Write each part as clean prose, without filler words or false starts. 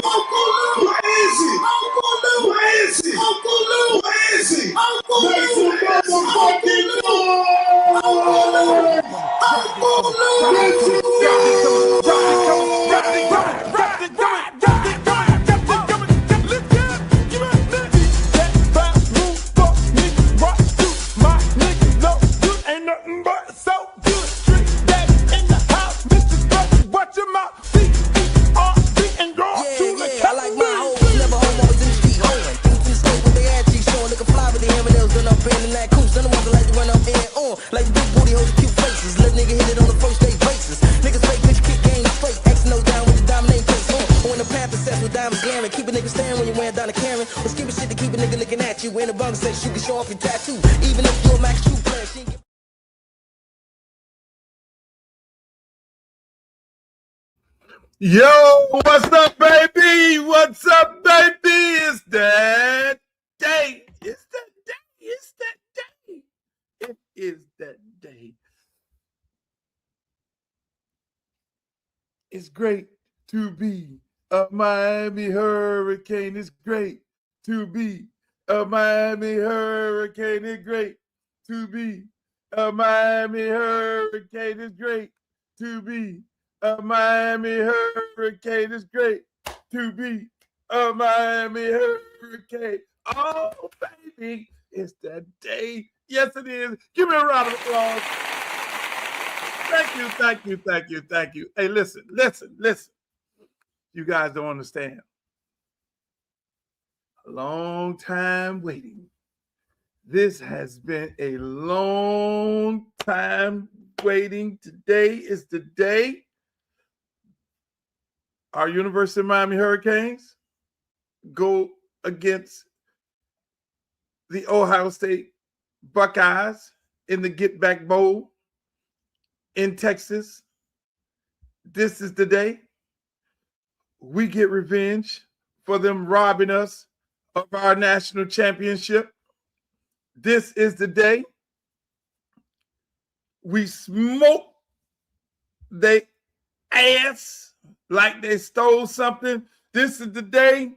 Where is he? Where is he? Where is he? Make some motherfucking noise! Yo, what's up, baby? What's up, baby? It's that day. It's that day. It's that day. It is that day. It's great to be a Miami Hurricane. It's great to be a Miami Hurricane. It's great to be a Miami Hurricane. It's great to be a Miami Hurricane. It's great to be a Miami Hurricane. Oh, baby, it's that day. Yes, it is. Give me a round of applause. Thank you, thank you, thank you, thank you. Hey, listen. You guys don't understand. A long time waiting. This has been a long time waiting. Today is the day our University of Miami Hurricanes go against the Ohio State Buckeyes in the Get Back Bowl in Texas. This is the day we get revenge for them robbing us of our national championship. This is the day we smoke their ass like they stole something. This is the day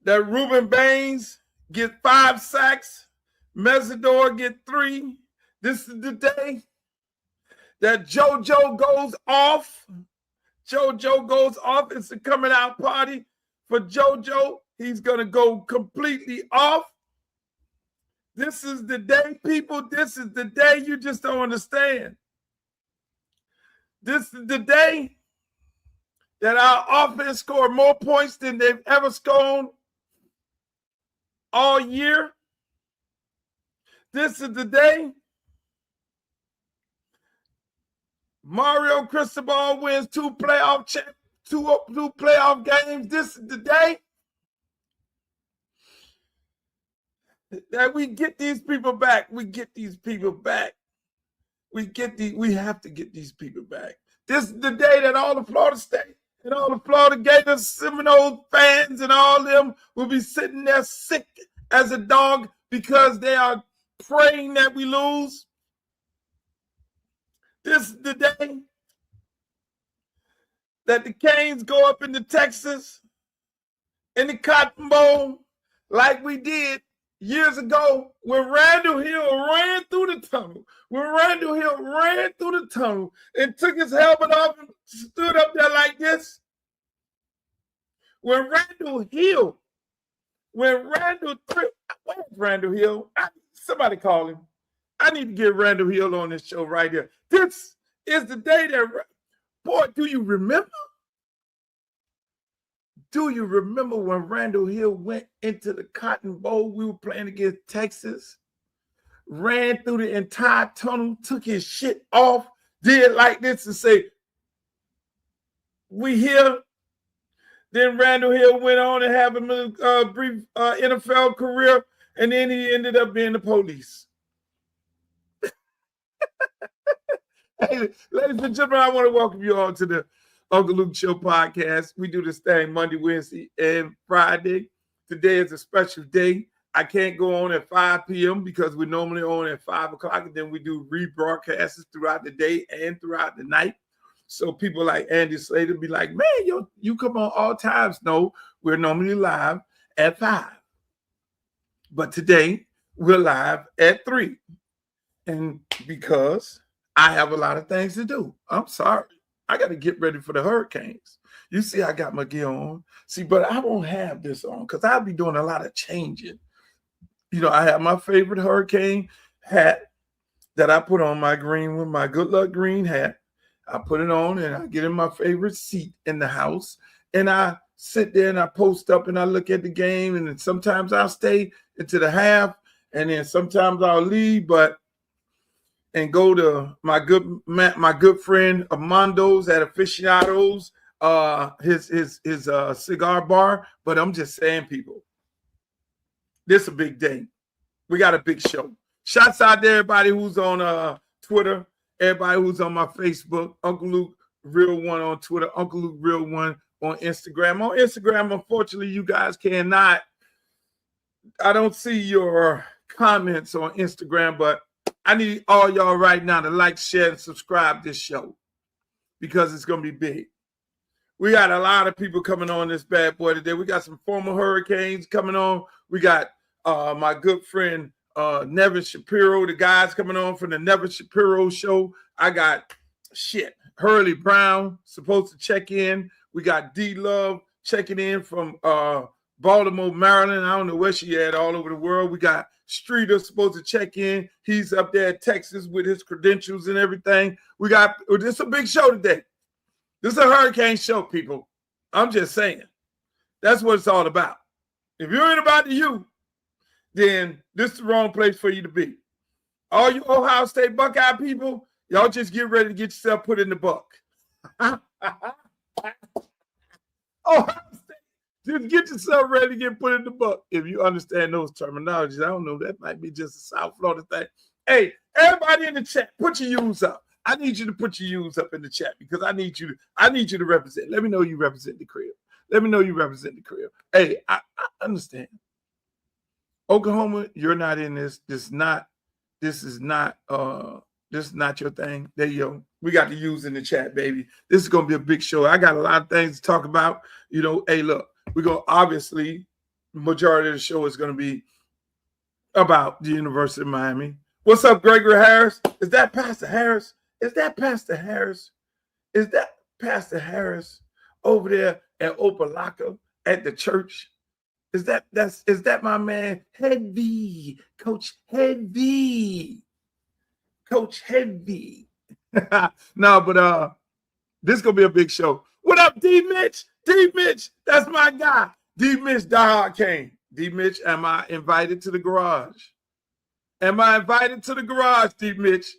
that Reuben Baines get 5 sacks, Mesidor get 3. This is the day that JoJo goes off. JoJo goes off. It's a coming out party for JoJo. He's going to go completely off. This is the day, people. This is the day. You just don't understand. This is the day that our offense scored more points than they've ever scored all year. This is the day Mario Cristobal wins 2 playoff games. This is the day that we get these people back. We get these people back. We have to get these people back. This is the day that all the Florida State and all the Florida Gators, Seminoles fans and all them will be sitting there sick as a dog because they are praying that we lose. This is the day that the Canes go up into Texas in the Cotton Bowl like we did years ago when Randall Hill ran through the tunnel. And took his helmet off and stood up there like this. Where's Randall Hill? Somebody call him. I need to get Randall Hill on this show right here. This is the day that, boy, do you remember? Do you remember when Randall Hill went into the Cotton Bowl? We were playing against Texas, ran through the entire tunnel, took his shit off, did like this and say, we here. Then Randall Hill went on and have a brief NFL career, and then he ended up being the police. Hey, ladies and gentlemen, I want to welcome you all to the Uncle Luke Show podcast. We do this thing Monday, Wednesday, and Friday. Today is a special day. I can't go on at 5 p.m. because we're normally on at 5 o'clock, and then we do rebroadcasts throughout the day and throughout the night. So people like Andy Slater be like, man, you come on all times. No, we're normally live at 5. But today we're live at 3. And because I have a lot of things to do, I'm sorry. I got to get ready for the hurricanes. You see, I got my gear on. See, but I won't have this on because I'll be doing a lot of changing. You know, I have my favorite hurricane hat that I put on my green with my good luck green hat. I put it on and I get in my favorite seat in the house and I sit there and I post up and I look at the game, and then sometimes I'll stay into the half and then sometimes I'll leave, and go to my good friend Armando's at Aficionados, his cigar bar. But I'm just saying, people, this is a big day. We got a big show. Shouts out to everybody who's on Twitter, everybody who's on my Facebook, Uncle Luke Real One on Twitter, Uncle Luke Real One on Instagram. On Instagram, unfortunately, you guys cannot. I don't see your comments on Instagram, but I need all y'all right now to like, share, and subscribe this show because it's going to be big. We got a lot of people coming on this bad boy today. We got some former Hurricanes coming on. We got my good friend Nevin Shapiro, the guys coming on from the Nevin Shapiro show. I got Hurley Brown supposed to check in. We got D Love checking in from Baltimore, Maryland. I don't know where she at, all over the world. We got Streeter supposed to check in. He's up there in Texas with his credentials and everything. This is a big show today. This is a hurricane show, people. I'm just saying. That's what it's all about. If you ain't about you, then this is the wrong place for you to be. All you Ohio State Buckeye people, y'all just get ready to get yourself put in the buck. Ohio State. Just get yourself ready to get put in the book. If you understand those terminologies, I don't know, that might be just a South Florida thing. Hey, everybody in the chat, put your U's up. I need you to put your U's up in the chat because I need you to represent. Let me know you represent the crib. Let me know you represent the crib. Hey, I understand. Oklahoma, you're not in this. This is not your thing. There you go. We got the U's in the chat, baby. This is gonna be a big show. I got a lot of things to talk about. You know, hey, look. We're going to obviously, majority of the show is going to be about the University of Miami. What's up, Gregory Harris? Is that Pastor Harris? Is that Pastor Harris? Is that Pastor Harris over there at Opelika at the church? Is that my man Heavy? Coach Heavy. Coach Heavy. No, but this is going to be a big show. What up, D. Mitch? D. Mitch, that's my guy. D. Mitch, diehard Kane. D. Mitch, am I invited to the garage? Am I invited to the garage, D. Mitch?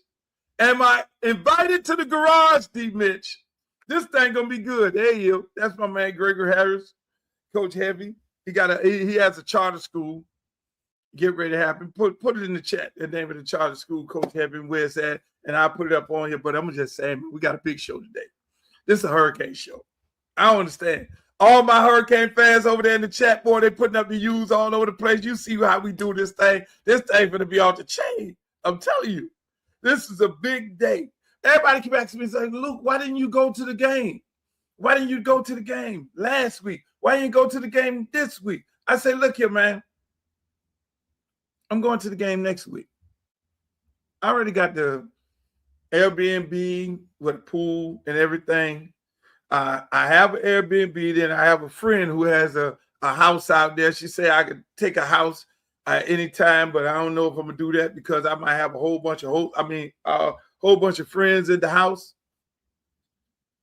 Am I invited to the garage, D. Mitch? This thing gonna be good. Hey, you. That's my man, Gregory Harris, Coach Heavy. He has a charter school. Get ready to happen. Put it in the chat. The name of the charter school, Coach Heavy, where it's at, and I'll put it up on here. But I'm just saying, we got a big show today. This is a hurricane show. I don't understand. All my hurricane fans over there in the chat, boy, they putting up the U's all over the place. You see how we do this thing. This thing going to be off the chain. I'm telling you. This is a big day. Everybody keep asking me, saying, Luke, why didn't you go to the game? Why didn't you go to the game last week? Why didn't you go to the game this week? I say, look here, man. I'm going to the game next week. I already got the Airbnb with a pool and everything. I have an Airbnb. Then I have a friend who has a house out there. She said I could take a house anytime, but I don't know if I'm gonna do that because I might have a whole bunch of friends in the house.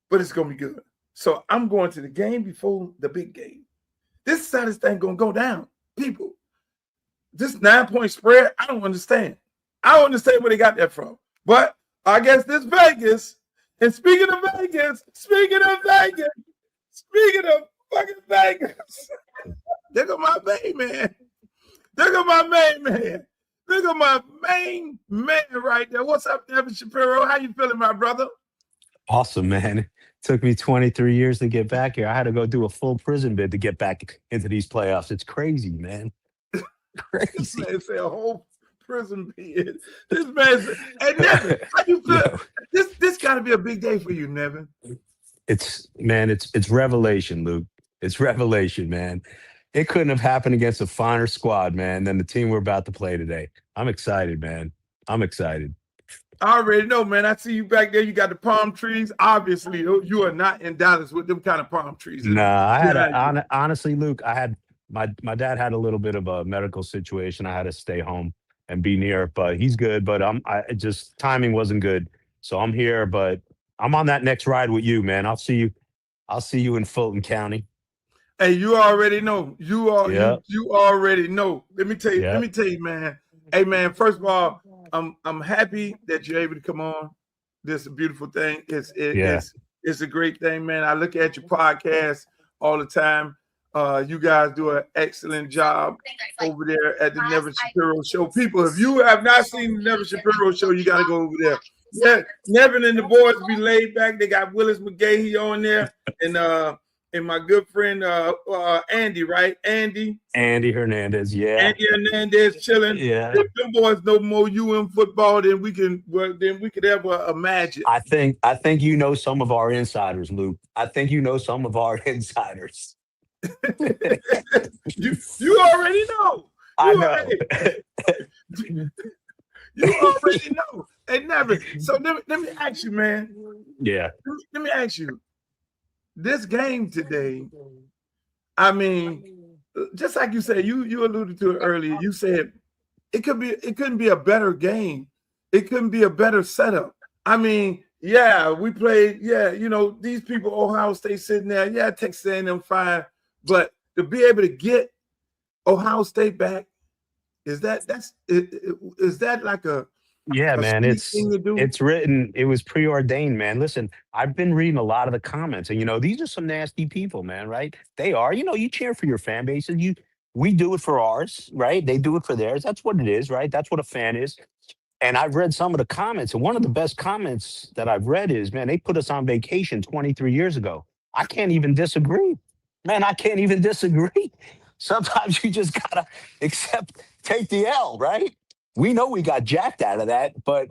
But it's gonna be good. So I'm going to the game before the big game. This is how this thing gonna go down, people. This 9-point spread, I don't understand. I don't understand where they got that from. But I guess this Vegas. And speaking of fucking Vegas, look at my main man. Look at my main man. Look at my main man right there. What's up, Nevin Shapiro? How you feeling, my brother? Awesome, man. It took me 23 years to get back here. I had to go do a full prison bid to get back into these playoffs. It's crazy, man. Crazy. Say a whole prison bed. This man's and Nevin, how you feel? This got to be a big day for you, Nevin. It's revelation, Luke. It's revelation, man. It couldn't have happened against a finer squad, man, than the team we're about to play today. I'm excited, man. I'm excited. I already know, man. I see you back there. You got the palm trees. Obviously, you are not in Dallas with them kind of palm trees. Nah, I had honestly, Luke. I had my dad had a little bit of a medical situation. I had to stay home and be near, but he's good. But I just timing wasn't good, so I'm here. But I'm on that next ride with you, man. I'll see you. I'll see you in Fulton County. Hey, you already know. You already know. Let me tell you. Yep. Let me tell you, man. Hey, man. First of all, I'm happy that you're able to come on. This is a beautiful thing. It's a great thing, man. I look at your podcast all the time. You guys do an excellent job over there at the Nevin Shapiro Show. People, if you have not seen the Nevin Shapiro Show, you got to go over there. Yeah, Nevin and the boys be laid back. They got Willis McGahee on there, and my good friend Andy, right? Andy Hernandez, yeah. Andy Hernandez chilling. Yeah. If them boys know more UM football than we could ever imagine. I think you know some of our insiders, Luke. I think you know some of our insiders. you already know. I know. You already know. Hey, Nevin. So let me ask you, man. Yeah. Let me ask you. This game today, I mean, just like you said, you alluded to it earlier. You said it couldn't be a better game. It couldn't be a better setup. I mean, yeah, we played. Yeah, these people, Ohio State sitting there. Yeah, Texas A&M fine, but to be able to get Ohio State back, is that like a man, it's written. It was preordained, man. Listen, I've been reading a lot of the comments, and these are some nasty people, man. Right? They are. You cheer for your fan base, and we do it for ours, right? They do it for theirs. That's what it is, right? That's what a fan is. And I've read some of the comments, and one of the best comments that I've read is, man, they put us on vacation 23 years ago. I can't even disagree, man. I can't even disagree. Sometimes you just gotta take the L, right? We know we got jacked out of that, but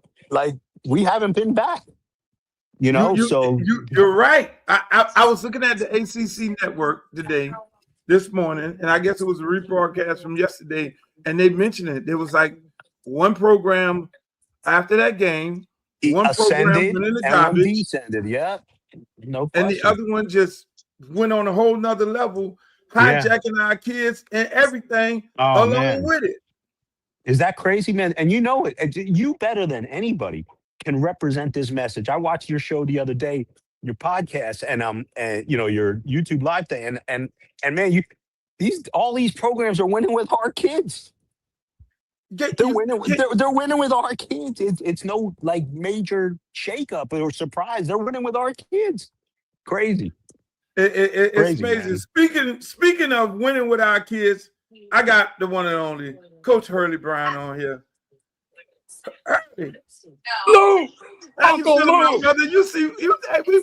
we haven't been back. So you're right. I was looking at the ACC network this morning, and I guess it was a rebroadcast from yesterday, and they mentioned it. There was like one program after that game, one program went in the garbage, descended. Yeah, no question. And the other one just went on a whole nother level, hijacking our kids and everything with it. Is that crazy, man? And you know it. You better than anybody can represent this message. I watched your show the other day, your podcast, and your YouTube live thing, and man, all these programs are winning with our kids. They're winning with our kids. It's no major shakeup or surprise. They're winning with our kids. Crazy. It's crazy, amazing. Man. Speaking of winning with our kids, I got the one and only Coach Hurley Brown on here. Lou, Uncle Lou, brother. You see,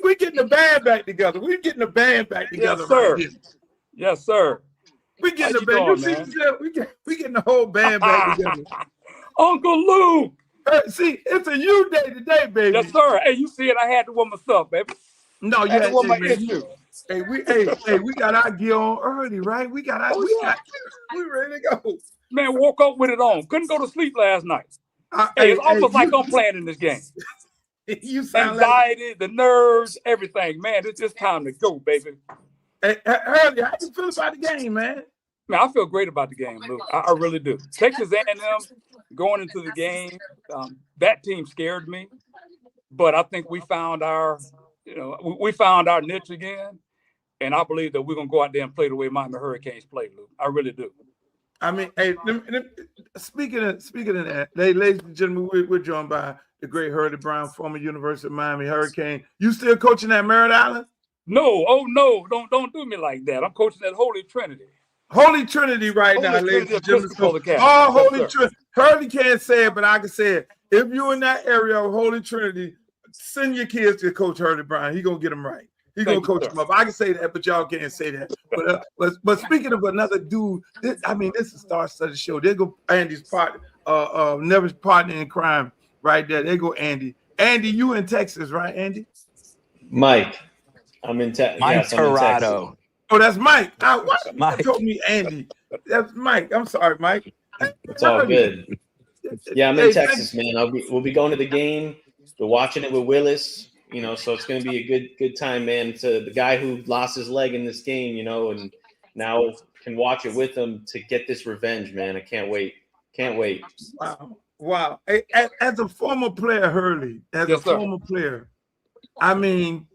we getting the band back together. We're getting the band back together. Yes, sir. Right, yes, sir. We getting the band. We getting the whole band back together. Uncle Lou. See, it's a you day today, baby. Yes, sir. Hey, you see it? I had to warm myself, baby. No, you had to warm my issue. Hey, we got our gear on early, right? We ready to go. Man, woke up with it on. Couldn't go to sleep last night. It's almost like I'm playing in this game. You sound anxiety, the nerves, everything. Man, it's just time to go, baby. Hey, early, how you feel about the game, man? Man, I feel great about the game, Luke. I really do. Texas A&M going into the game, that team scared me, but I think we found our niche again, and I believe that we're gonna go out there and play the way Miami Hurricanes play, Luke. I really do. I mean, hey, speaking of that, ladies and gentlemen, we're joined by the great Hurley Brown, former University of Miami Hurricane. You still coaching at Merritt Island? No, no, don't do me like that. I'm coaching at Holy Trinity. Holy Trinity now, ladies and gentlemen. Holy Trinity. Hurley can't say it, but I can say it. If you're in that area of Holy Trinity, send your kids to Coach Hurley Brown. He's going to get them right. He's going to coach them up. I can say that, but y'all can't say that. But speaking of another dude, this is star-studded show. There go Andy's partner. never partner in crime right there. There go Andy. Andy, you in Texas, right, Andy? Mike, I'm in Texas. Yes, I'm in Texas. Oh, that's Mike. Why you told me Andy? That's Mike. I'm sorry, Mike. It's all good. Yeah, I'm in Texas, man. We'll be going to the game. We're watching it with Willis. You know, so it's going to be a good time, man. To the guy who lost his leg in this game, you know, and now can watch it with him to get this revenge, man. I can't wait. Can't wait. Wow. As a former player, Hurley, former player, I mean,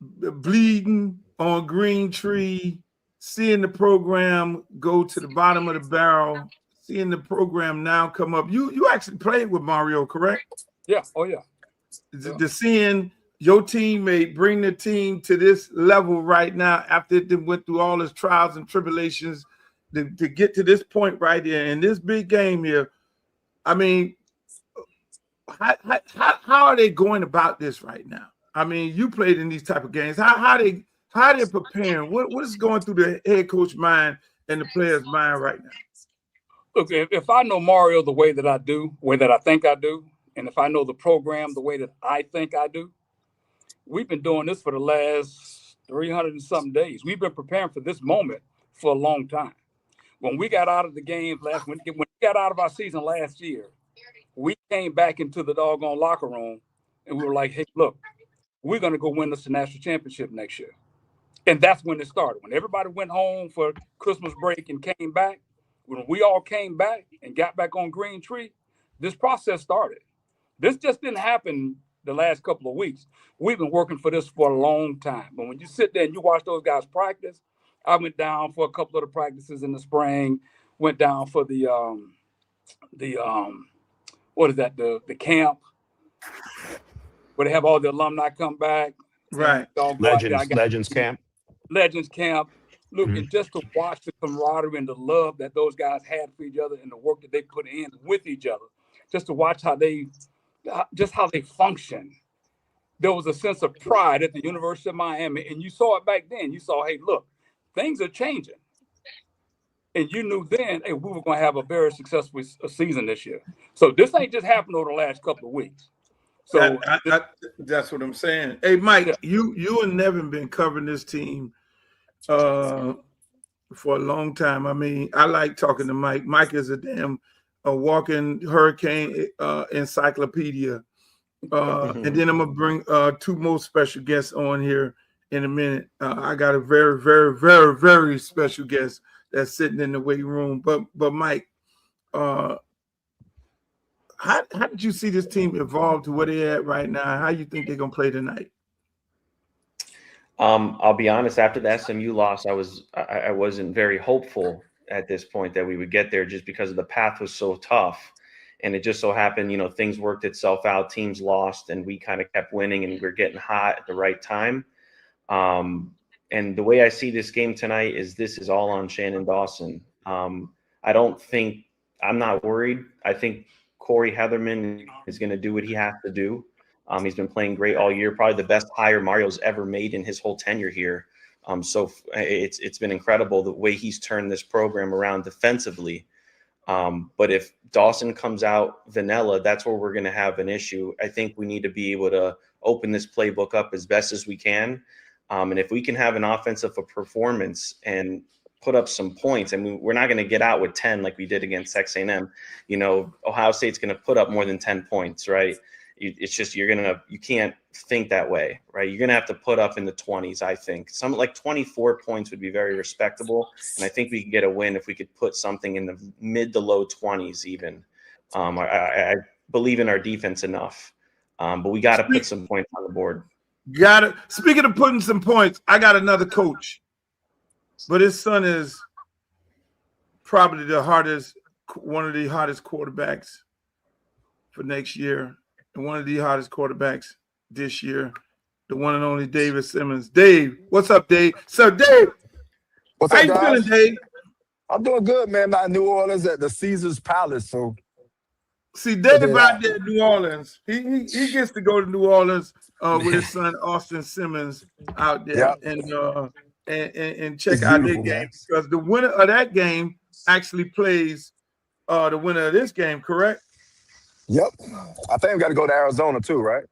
bleeding on Green Tree, seeing the program go to the bottom of the barrel, seeing the program now come up. You actually played with Mario, correct? Yeah. Oh, yeah. The seeing your teammate bring the team to this level right now after they went through all his trials and tribulations to get to this point right here in this big game here. I mean, how are they going about this right now? I mean, you played in these type of games. How they preparing? What is going through the head coach mind and the player's mind right now? Look, if I know Mario the way that I do, the way that I think I do, and if I know the program the way that I think I do, we've been doing this for the last 300 and something days. We've been preparing for this moment for a long time. When we got out of the game when we got out of our season last year, we came back into the doggone locker room and we were like, hey, look, we're going to go win us the national championship next year. And that's when it started. When everybody went home for Christmas break and came back, when we all came back and got back on Green Tree, this process started. This just didn't happen the last couple of weeks. We've been working for this for a long time. But when you sit there and you watch those guys practice, I went down for a couple of the practices in the spring, went down for the camp where they have all the alumni come back. Right. Legends camp. Legends camp. Look, and just to watch the camaraderie and the love that those guys had for each other and the work that they put in with each other, just to watch how they function. There was a sense of pride at the University of Miami, and you saw it back then. You saw, hey, look, things are changing. And you knew then, hey, we were going to have a very successful season this year. So this ain't just happened over the last couple of weeks. So that's what I'm saying. Hey, Mike, yeah. you and Nevin been covering this team for a long time. I mean, I like talking to Mike. Mike is a walking hurricane encyclopedia. And then I'm gonna bring two more special guests on here in a minute. I got a very, very, very, very special guest that's sitting in the waiting room. But Mike, how did you see this team evolve to where they're at right now? How you think they're gonna play tonight? I'll be honest. After the SMU loss, I wasn't very hopeful at this point that we would get there, just because the path was so tough. And it just so happened, you know, things worked itself out. Teams lost, and we kind of kept winning, and we're getting hot at the right time. And the way I see this game tonight is this is all on Shannon Dawson. I'm not worried. I think Corey Heatherman is going to do what he has to do. He's been playing great all year, probably the best hire Mario's ever made in his whole tenure here. So it's been incredible the way he's turned this program around defensively. But if Dawson comes out vanilla, that's where we're going to have an issue. I think we need to be able to open this playbook up as best as we can. And if we can have an offensive performance and put up some points, I mean, we're not going to get out with 10 like we did against Texas A&M. You know, Ohio State's going to put up more than 10 points, right? It's just you can't think that way, right? You're going to have to put up in the 20s, I think. Something like 24 points would be very respectable. And I think we could get a win if we could put something in the mid to low 20s even. I believe in our defense enough. But we got to put some points on the board. Got it. Speaking of putting some points, I got another coach. But his son is probably one of the hottest quarterbacks for next year. And one of the hottest quarterbacks this year, the one and only David Simmons. Dave, what's up, Dave? So, Dave, what's how up, you guys? feeling, Dave? I'm doing good, man. I'm in New Orleans at the Caesars Palace. So, see, Dave out there in New Orleans. He gets to go to New Orleans with his son Austin Simmons out there, and check out their game, because the winner of that game actually plays the winner of this game, correct? Yep. I think we got to go to Arizona too, right?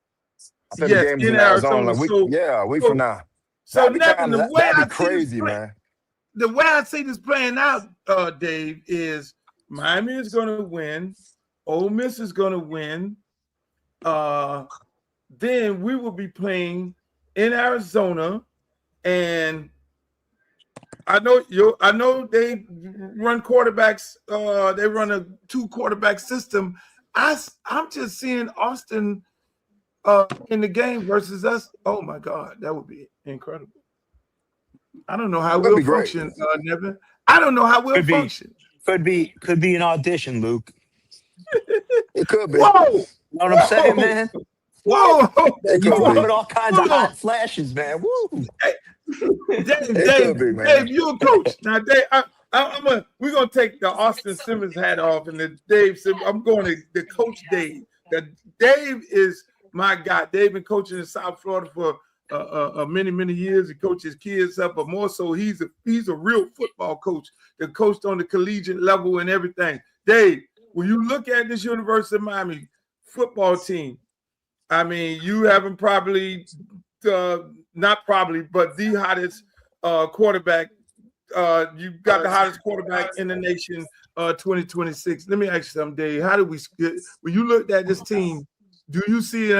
I think the Yes, game is in in Arizona. Arizona. Like a week from So, now. so Nevin, That'd be crazy, man. The way I see this playing out, Dave, is Miami is going to win. Ole Miss is going to win. Then we will be playing in Arizona, and I know they run quarterbacks. They run a 2-quarterback system. I'm just seeing Austin in the game versus us. Oh my God, that would be incredible. I don't know how we'll function, Nevin. I don't know how we'll function. Could be an audition, Luke. It could be. Whoa! You know what I'm saying, man? Whoa! You come up with all kinds of hot flashes, man. Woo! Hey, Dave, you're a coach. Now, Dave, we're gonna take the Austin Simmons hat off, and the Dave Simmons. I'm going to the coach Dave. Dave is my guy. Dave been coaching in South Florida for many years. He coaches kids up, but more so, he's a real football coach that coached on the collegiate level and everything. Dave, when you look at this University of Miami football team, I mean, you haven't probably, not probably, but the hottest quarterback. You've got the hottest quarterback in the nation, 2026. Let me ask you something, Dave. How do we, when you looked at this team, do you see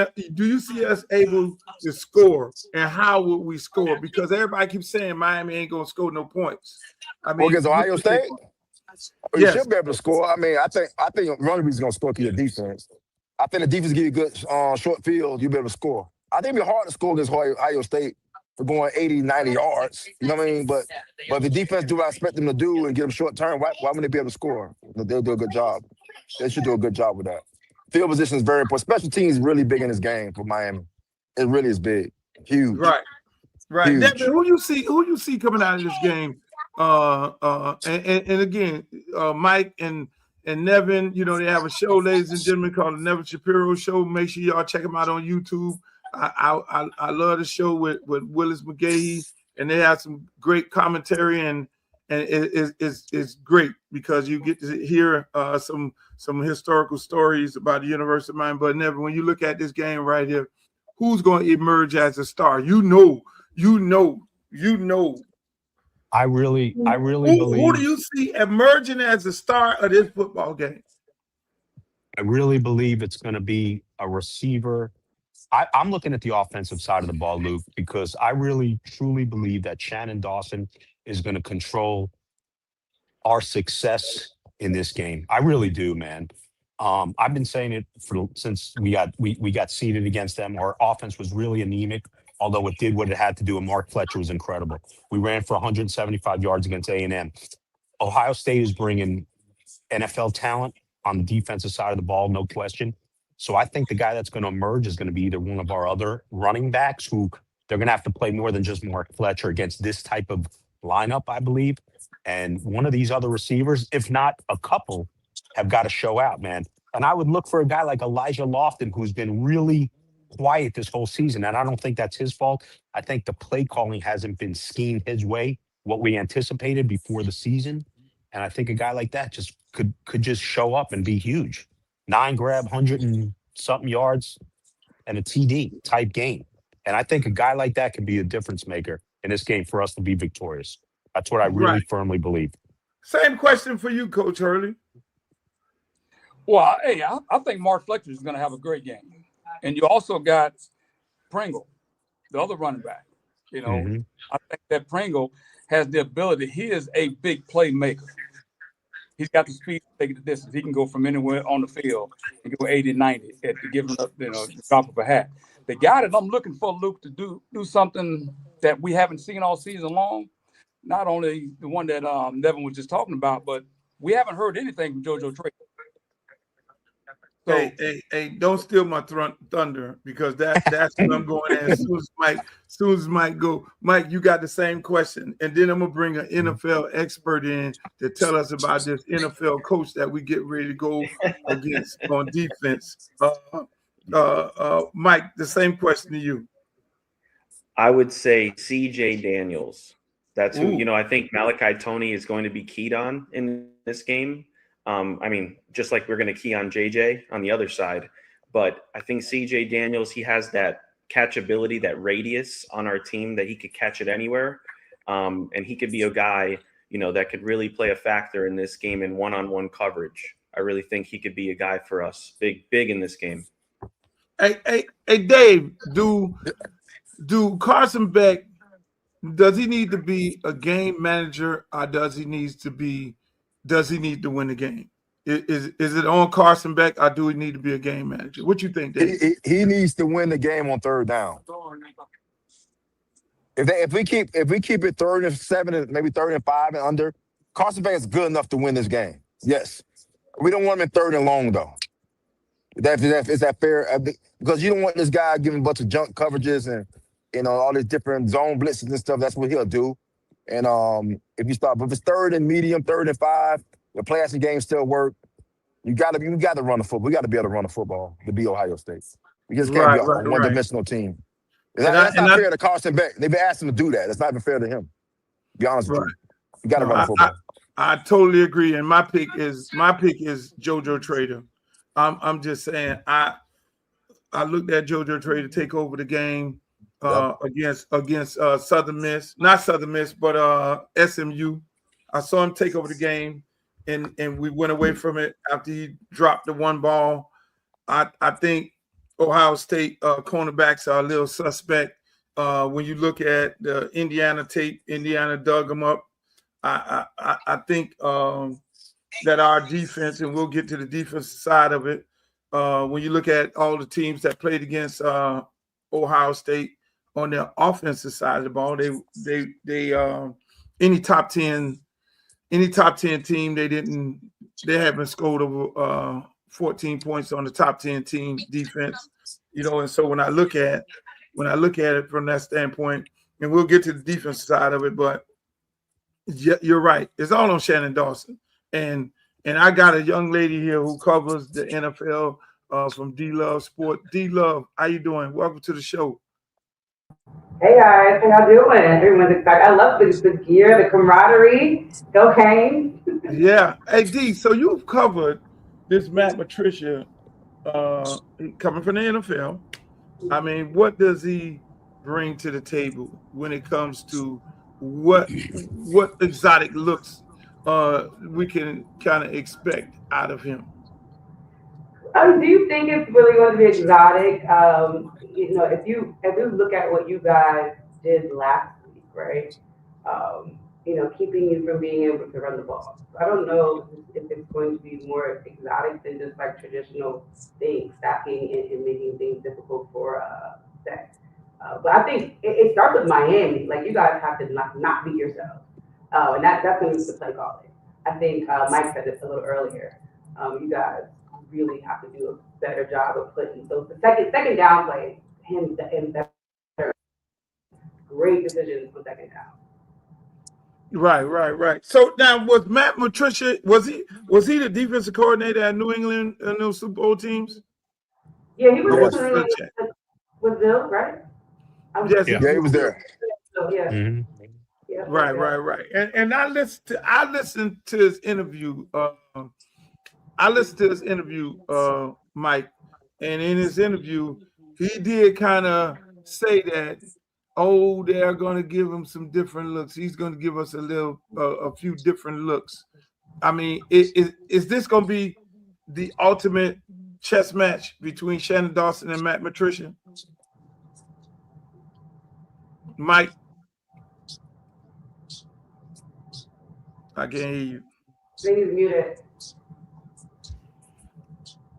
us able to score, and how would we score? Because everybody keeps saying Miami ain't gonna score no points. I mean, against Ohio State, you should be able to score. I mean, I think Runby's gonna score through your defense. I think the defense give you good short field, you'll be able to score. I think it'd be hard to score against Ohio State for going 80, 90 yards. You know what I mean? But if the defense do what I expect them to do and get them short term, why wouldn't they be able to score? They'll do a good job. They should do a good job with that. Field position is very important. Special teams is really big in this game for Miami. It really is big. Huge. Right. Huge. Devin, who you see coming out of this game? And again, Mike and Nevin, you know, they have a show, ladies and gentlemen, called the Nevin Shapiro Show. Make sure y'all check them out on YouTube. I love the show with Willis McGahee, and they have some great commentary, and it's great because you get to hear some historical stories about the University of Miami. But Nevin, when you look at this game right here, who's going to emerge as a star? You know. I really believe. Who do you see emerging as the star of this football game? I really believe it's going to be a receiver. I'm looking at the offensive side of the ball, Luke, because I really truly believe that Shannon Dawson is going to control our success in this game. I really do, man. I've been saying it since we got seeded against them. Our offense was really anemic, although it did what it had to do, and Mark Fletcher was incredible. We ran for 175 yards against A&M. Ohio State is bringing NFL talent on the defensive side of the ball, no question. So I think the guy that's going to emerge is going to be either one of our other running backs, who they're going to have to play more than just Mark Fletcher against this type of lineup, I believe. And one of these other receivers, if not a couple, have got to show out, man. And I would look for a guy like Elijah Lofton, who's been really quiet this whole season. And I don't think that's his fault. I think the play calling hasn't been schemed his way, what we anticipated before the season. And I think a guy like that just could just show up and be huge. 9 grab, 100 and something yards, and a TD type game. And I think a guy like that can be a difference maker in this game for us to be victorious. That's what I really firmly believe. Same question for you, Coach Hurley. Well, hey, I think Mark Fletcher is going to have a great game. And you also got Pringle, the other running back. You know, I think that Pringle has the ability. He is a big playmaker. He's got the speed to take the distance. He can go from anywhere on the field and go 80, 90 at the given up, the drop of a hat. The guy that I'm looking for, Luke, to do something that we haven't seen all season long, not only the one that Nevin was just talking about, but we haven't heard anything from JoJo Trey. So, hey, don't steal my thunder, because that's what I'm going at. As soon as Mike go, Mike, you got the same question. And then I'm going to bring an NFL expert in to tell us about this NFL coach that we get ready to go against on defense. Mike, the same question to you. I would say CJ Daniels. That's who, I think Malachi Toney is going to be keyed on in this game. I mean, just like we're going to key on JJ on the other side, but I think CJ Daniels, he has that catchability, that radius on our team that he could catch it anywhere. And he could be a guy, that could really play a factor in this game in one-on-one coverage. I really think he could be a guy for us, big in this game. Hey, Dave, do Carson Beck, does he need to be a game manager, or does he need to win the game? Is it on Carson Beck, or do he need to be a game manager? What you think, Dave? He needs to win the game on third down. If we keep it 3rd and 7 and maybe 3rd and 5 and under, Carson Beck is good enough to win this game. Yes, we don't want him in 3rd and long though. Is that fair? Because you don't want this guy giving a bunch of junk coverages and all these different zone blitzes and stuff. That's what he'll do. And if it's 3rd and medium, 3rd and 5, the play action game still work. You got to run the football. We got to be able to run the football to be Ohio State. We just can't be a one-dimensional team. That's not fair to Carson Beck. They've been asking him to do that. It's not even fair to him. To be honest with you. You got to run the football. I totally agree. And my pick is JoJo Trader. I'm just saying I looked at JoJo Trader take over the game against Southern Miss, not Southern Miss, but SMU. I saw him take over the game, and we went away from it after he dropped the one ball. I think Ohio State cornerbacks are a little suspect. When you look at the Indiana tape, Indiana dug them up. I think that our defense, and we'll get to the defensive side of it. When you look at all the teams that played against Ohio State on their offensive side of the ball, they any top 10 team, they haven't scored over 14 points on the top 10 team defense, and so when I look at it from that standpoint, and we'll get to the defensive side of it, but you're right. It's all on Shannon Dawson. And I got a young lady here who covers the NFL from D-Love Sport. D-Love, how you doing? Welcome to the show. Hey guys, how y'all doing? Everyone's excited. I love the gear, the camaraderie. Go Canes. Yeah. Hey D, so you've covered this Matt Patricia coming from the NFL. I mean, what does he bring to the table when it comes to what exotic looks we can kind of expect out of him? Do you think it's really going to be exotic? If you look at what you guys did last week, right? Keeping you from being able to run the ball. I don't know if it's going to be more exotic than just like traditional things, stacking and making things difficult for Zach. But I think it starts with Miami. Like, you guys have to not beat yourselves. And that's going to be the play calling. I think Mike said this a little earlier. You guys really have to do a better job of putting those second down plays, him better. Great decisions on second down. Right. So now, was Matt Patricia, was he the defensive coordinator at New England in those Super Bowl teams? Yeah, he was with Bill, right? Yes, he was there. So, yeah. Mm-hmm. Yeah. Right. And I listened to his interview. Mike, and in his interview, he did kind of say that, they're going to give him some different looks. He's going to give us a few different looks. I mean, is this going to be the ultimate chess match between Shannon Dawson and Matt Patricia? Mike, I can't hear you. I think he's muted.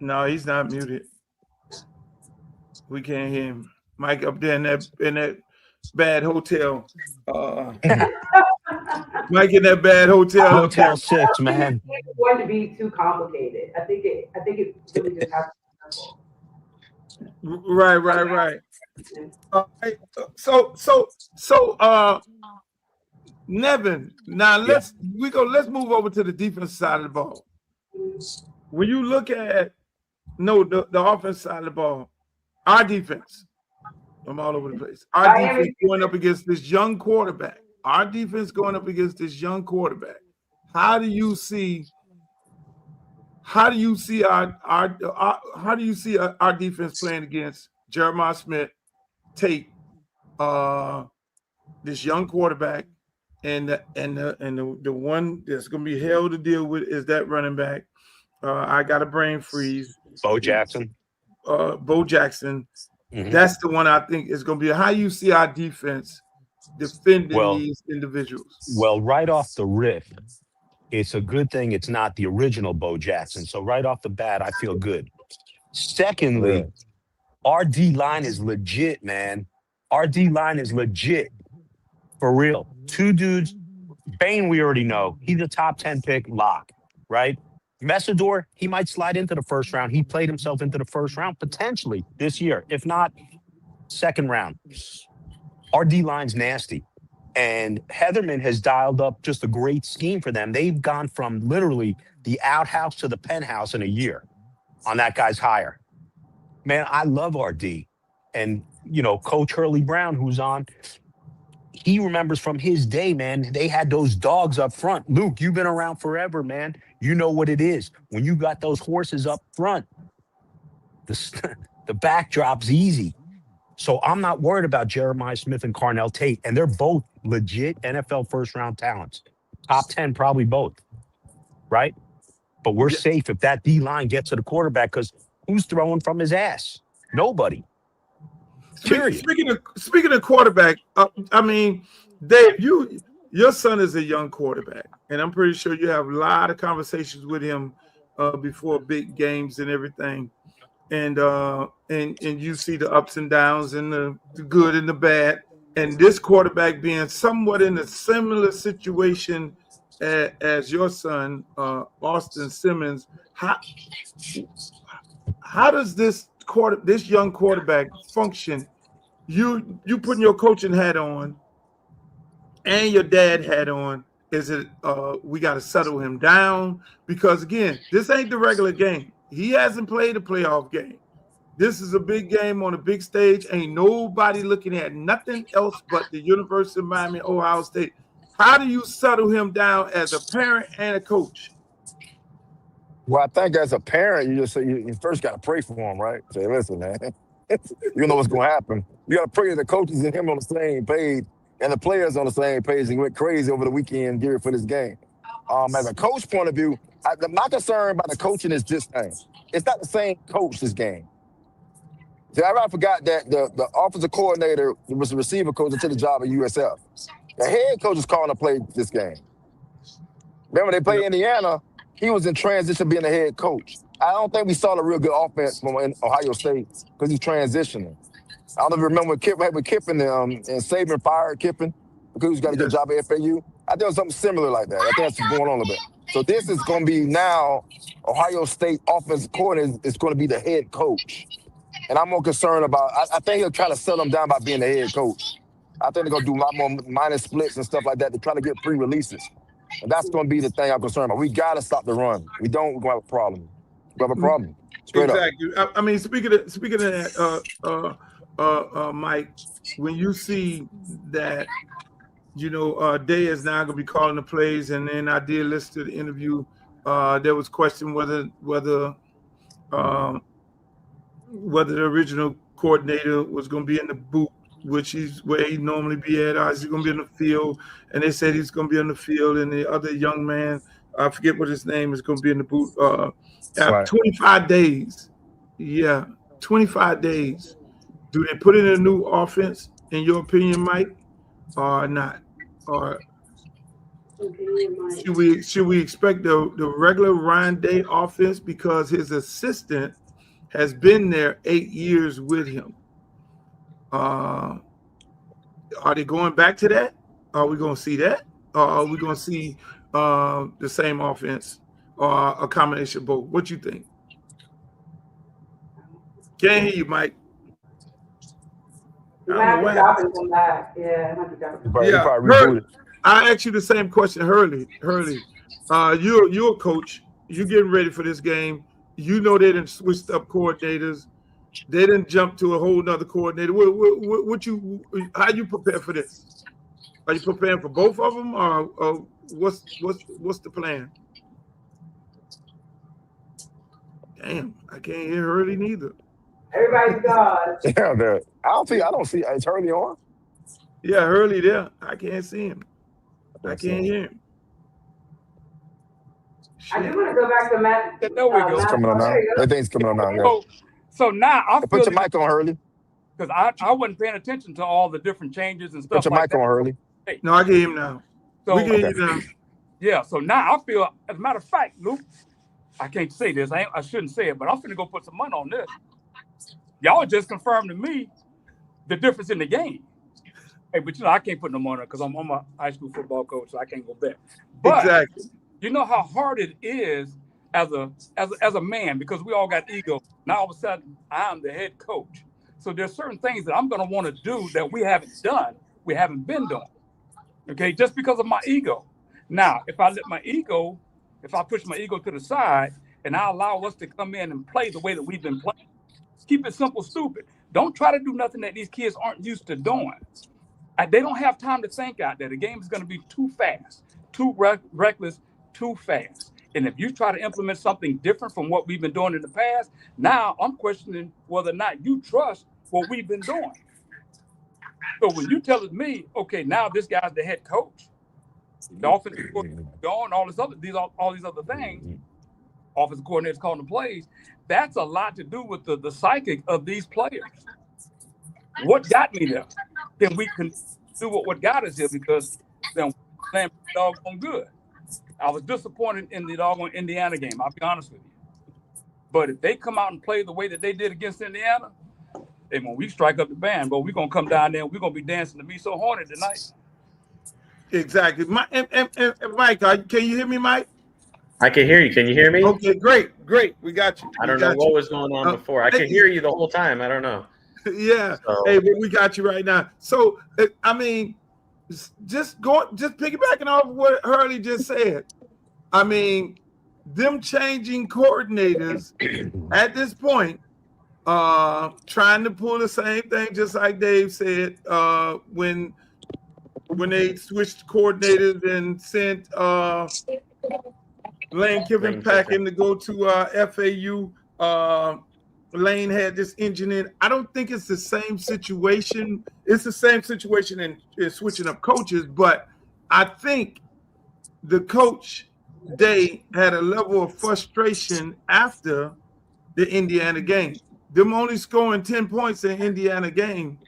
No, he's not muted. We can't hear him. Mike up there in that bad hotel. Mike in that bad hotel. Hotel 6, man. It's going to be too complicated. I think it really just has to be simple. Right. So Nevin, now let's move over to the defense side of the ball. When you look at the offense side of the ball, our defense, I'm all over the place. Our defense going up against this young quarterback. How do you see how do you see our defense playing against Jeremiah Smith, Tate, this young quarterback, and the one that's going to be hell to deal with is that running back. I got a brain freeze. Bo Jackson. Bo Jackson. Mm-hmm. That's the one I think is going to be. How you see our defense defending these individuals? Well, right off the rip, it's a good thing it's not the original Bo Jackson. So right off the bat, I feel good. Secondly, our D-line is legit, man. Our D-line is legit. For real. Two dudes. Bain, we already know. He's a top 10 pick lock, right? Messidor, he might slide into the first round. He played himself into the first round potentially this year. If not, second round. Our D-line's nasty. And Heatherman has dialed up just a great scheme for them. They've gone from literally the outhouse to the penthouse in a year on that guy's hire. Man, I love our D. And, you know, Coach Hurley Brown, who's on, he remembers from his day, man, they had those dogs up front. Luke, you've been around forever, man. You know what it is. When you got those horses up front, the backdrop's easy. So I'm not worried about Jeremiah Smith and Carnell Tate. And they're both legit NFL first-round talents. Top 10, probably both, right? But we're safe if that D-line gets to the quarterback, because who's throwing from his ass? Nobody. Period. Speaking of quarterback, I mean, Dave, your son is a young quarterback, and I'm pretty sure you have a lot of conversations with him before big games and everything, and you see the ups and downs and the good and the bad. And this quarterback being somewhat in a similar situation as your son, Austin Simmons, how does this young quarterback function? You putting your coaching hat on and your dad hat on. Is it we got to settle him down? Because again, this ain't the regular game. He hasn't played a playoff game. This is a big game on a big stage. Ain't nobody looking at nothing else but the University of Miami, Ohio State. How do you settle him down as a parent and a coach? Well, I think as a parent, you just say you first got to pray for him, right? Say, listen, man, you know what's going to happen. You got to pray that the coaches and him on the same page and the players on the same page and went crazy over the weekend gearing for this game. As a coach point of view, my concern about the coaching is this thing. It's not the same coach this game. See, I forgot that the offensive coordinator was the receiver coach until the job at USF. The head coach is calling to play this game. Remember, they played Indiana. He was in transition being the head coach. I don't think we saw the real good offense from Ohio State because he's transitioning. I don't know if you remember when Kiffin and Saban fired Kiffin because he's got a good job at FAU. I think it was something similar like that. I think that's what's going on a bit. So this is going to be now Ohio State offensive coordinator is going to be the head coach. And I'm more concerned about, I think he'll try to settle him down by being the head coach. I think they're going to do a lot more minor splits and stuff like that to try to get free releases. And that's going to be the thing I'm concerned about. We got to stop the run. We're going to have a problem. We have a problem. Straight exactly. up. I mean, speaking of that, Mike, when you see that, you know, Day is now going to be calling the plays, and then I did listen to the interview. There was question whether the original coordinator was going to be in the booth, which is where he normally be at, or is he going to be in the field? And they said he's going to be on the field, and the other young man, I forget what his name is, going to be in the booth. Right. 25 days. Yeah, 25 days. Do they put in a new offense, in your opinion, Mike, or not? Or should we expect the regular Ryan Day offense because his assistant has been there 8 years with him? Are they going back to that? Are we going to see that? Or are we going to see the same offense or a combination of both? What you think? Can't hear you, Mike. You might have to drop and come back. Yeah, I asked you the same question, Hurley. You're a coach. You're getting ready for this game. You know they didn't switch up coordinators. They didn't jump to a whole nother coordinator. How you prepare for this? Are you preparing for both of them, or what's the plan? Damn, I can't hear Hurley neither. Everybody's gone. Yeah, I don't see. It's Hurley on. Yeah, Hurley there. I can't see him. I can't hear him. I do want to go back to Matt. There we go. It's coming on now. Everything's coming on now. Yeah. So now I feel put your mic on, Hurley. Because I wasn't paying attention to all the different changes and stuff. Put your mic on, Hurley. Hey. No, I get him now. So, we get him now. Yeah. So now I feel, as a matter of fact, Luke, I can't say this. I shouldn't say it, but I'm finna go put some money on this. Y'all just confirmed to me the difference in the game. Hey, but I can't put no money on because I'm a high school football coach, so I can't go bet. But exactly. You know how hard it is as a man, because we all got ego. Now all of a sudden I'm the head coach. So there's certain things that I'm gonna want to do that we haven't done, we haven't been doing. Okay, just because of my ego. Now, if I push my ego to the side and I allow us to come in and play the way that we've been playing, keep it simple, stupid. Don't try to do nothing that these kids aren't used to doing. They don't have time to think out there. The game is going to be too fast, too reckless, too fast. And if you try to implement something different from what we've been doing in the past, now I'm questioning whether or not you trust what we've been doing. So when you tell me, okay, now this guy's the head coach, the offensive coordinator gone, all these other things, offensive coordinators calling the plays, that's a lot to do with the psychic of these players. What got me there? Then we can do what got us here, because then we're playing doggone good. I was disappointed in the doggone Indiana game, I'll be honest with you. But if they come out and play the way that they did against Indiana, and when we strike up the band, we're going to come down there and we're going to be dancing to Me So Horny tonight. Exactly. Mike, can you hear me, Mike? I can hear you. Can you hear me? Okay, great. We got you. I don't know what was going on before. I could hear you the whole time. I don't know. Yeah. So. Hey, but we got you right now. So, I mean, just piggybacking off what Hurley just said. I mean, them changing coordinators at this point, trying to pull the same thing, just like Dave said, when they switched coordinators and sent Lane Kiffin packing to go to FAU. Lane had this engine in. I don't think it's the same situation. It's the same situation in switching up coaches, but I think the coach Day had a level of frustration after the Indiana game. Them only scoring 10 points in Indiana game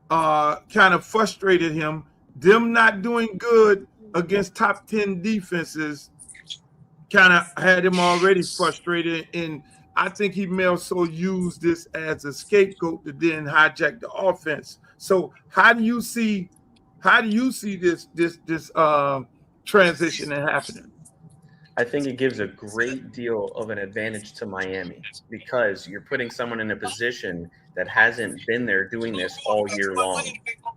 kind of frustrated him. Them not doing good against top 10 defenses kind of had him already frustrated, and I think he may also use this as a scapegoat to then hijack the offense. So how do you see this transition happening? I think it gives a great deal of an advantage to Miami, because you're putting someone in a position that hasn't been there doing this all year long.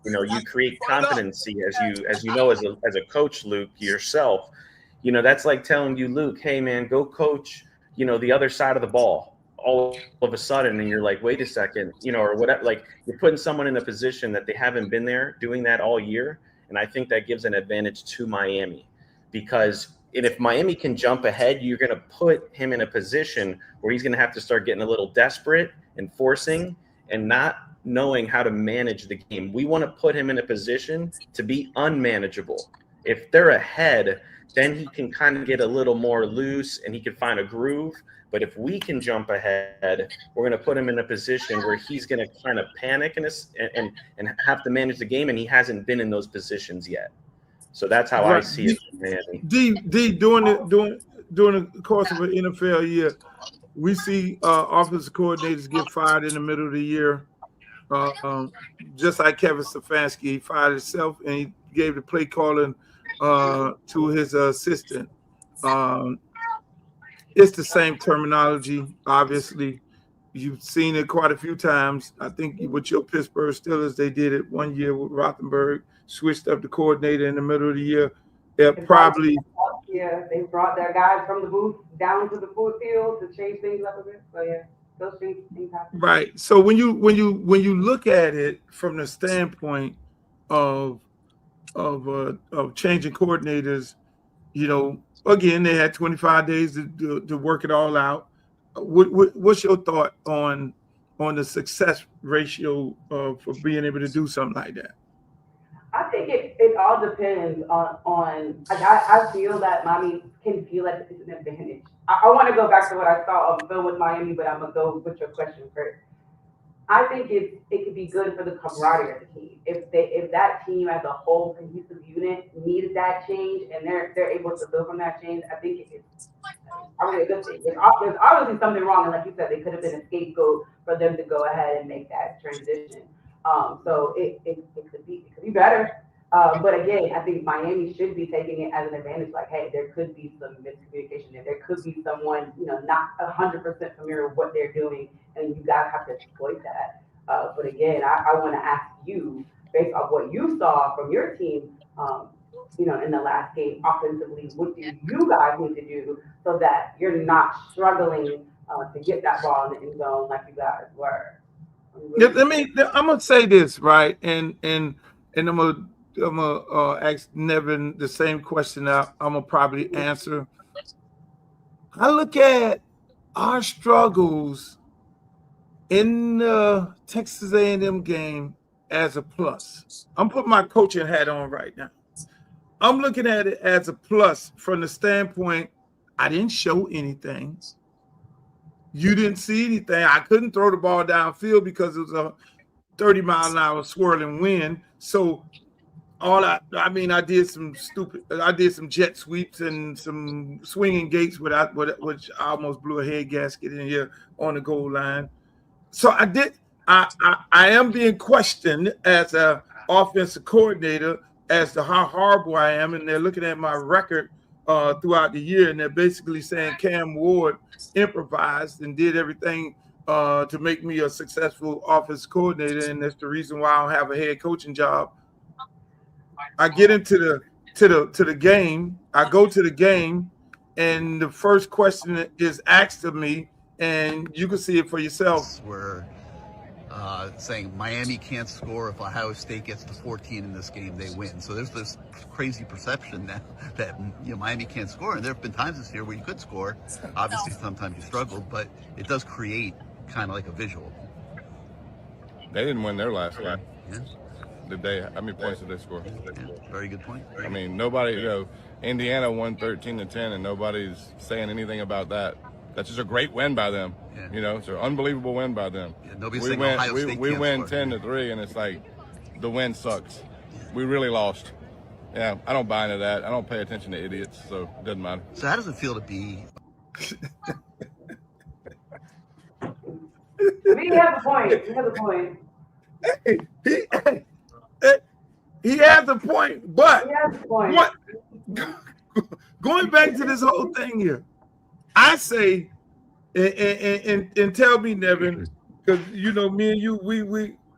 You know, you create competency as you know as a coach, Luke, yourself. You know, that's like telling you, Luke, hey man, go coach, you know, the other side of the ball all of a sudden. And you're like, wait a second, you know, or whatever. Like, you're putting someone in a position that they haven't been there doing that all year. And I think that gives an advantage to Miami, because if Miami can jump ahead, you're going to put him in a position where he's going to have to start getting a little desperate and forcing and not knowing how to manage the game. We want to put him in a position to be unmanageable. If they're ahead, then he can kind of get a little more loose and he can find a groove. But if we can jump ahead, we're going to put him in a position where he's going to kind of panic and have to manage the game, and he hasn't been in those positions yet. So that's how I see it, Miami. During the course of an NFL year, we see offensive coordinators get fired in the middle of the year. Just like Kevin Stefanski, he fired himself and he gave the play calling to his assistant. It's the same terminology, obviously. You've seen it quite a few times. I think with your Pittsburgh Steelers, they did it one year with Rothenberg, switched up the coordinator in the middle of the year. They brought their guys from the booth down to the field to change things up a bit. So yeah, those things happen. Right. So when you look at it from the standpoint of changing coordinators, you know, again, they had 25 days to work it all out. what's your thought on the success ratio for being able to do something like that? I think it all depends on like I feel that Miami can feel like it's an advantage. I want to go back to what I saw on film with Miami, but I'm gonna go with your question first. I think it could be good for the camaraderie of the team. If that team as a whole cohesive unit needed that change and they're able to build from that change, I think it's probably a good thing. There's obviously something wrong, and like you said, they could have been a scapegoat for them to go ahead and make that transition. So it could be better. But again, I think Miami should be taking it as an advantage. Like, hey, there could be some miscommunication there. There could be someone, not 100% familiar with what they're doing, and you guys have to exploit that. But again, I want to ask you, based on what you saw from your team, in the last game offensively, what do you guys need to do so that you're not struggling to get that ball in the end zone like you guys were? I'm gonna say this, right, and I'm gonna ask Nevin the same question. I'm gonna probably answer. I look at our struggles in the Texas A&M game as a plus. I'm putting my coaching hat on right now. I'm looking at it as a plus from the standpoint I didn't show anything. You didn't see anything. I couldn't throw the ball downfield because it was a 30-mile-an-hour swirling wind. So I did some jet sweeps and some swinging gates which I almost blew a head gasket in here on the goal line. So I am being questioned as an offensive coordinator as to how horrible I am, and they're looking at my record throughout the year, and they're basically saying Cam Ward improvised and did everything to make me a successful offensive coordinator, and that's the reason why I don't have a head coaching job. I get into the game. I go to the game, and the first question is asked of me, and you can see it for yourself. We're saying Miami can't score. If Ohio State gets to 14 in this game, they win. So there's this crazy perception now that Miami can't score. And there have been times this year where you could score. Obviously, sometimes you struggled, but it does create kind of like a visual. They didn't win their last game. Yeah. Did they? How many points did they score? Yeah, very good point. I mean, nobody, Indiana won 13-10, and nobody's saying anything about that. That's just a great win by them. Yeah. It's an unbelievable win by them. Yeah, nobody's saying Ohio State we can't win score. 10-3, and it's like the win sucks. We really lost. Yeah, I don't buy into that. I don't pay attention to idiots, so it doesn't matter. So how does it feel to be? He has a point. He has a point, but He has a point. what? Going back to this whole thing here, I say, and tell me, Nevin, because me and you,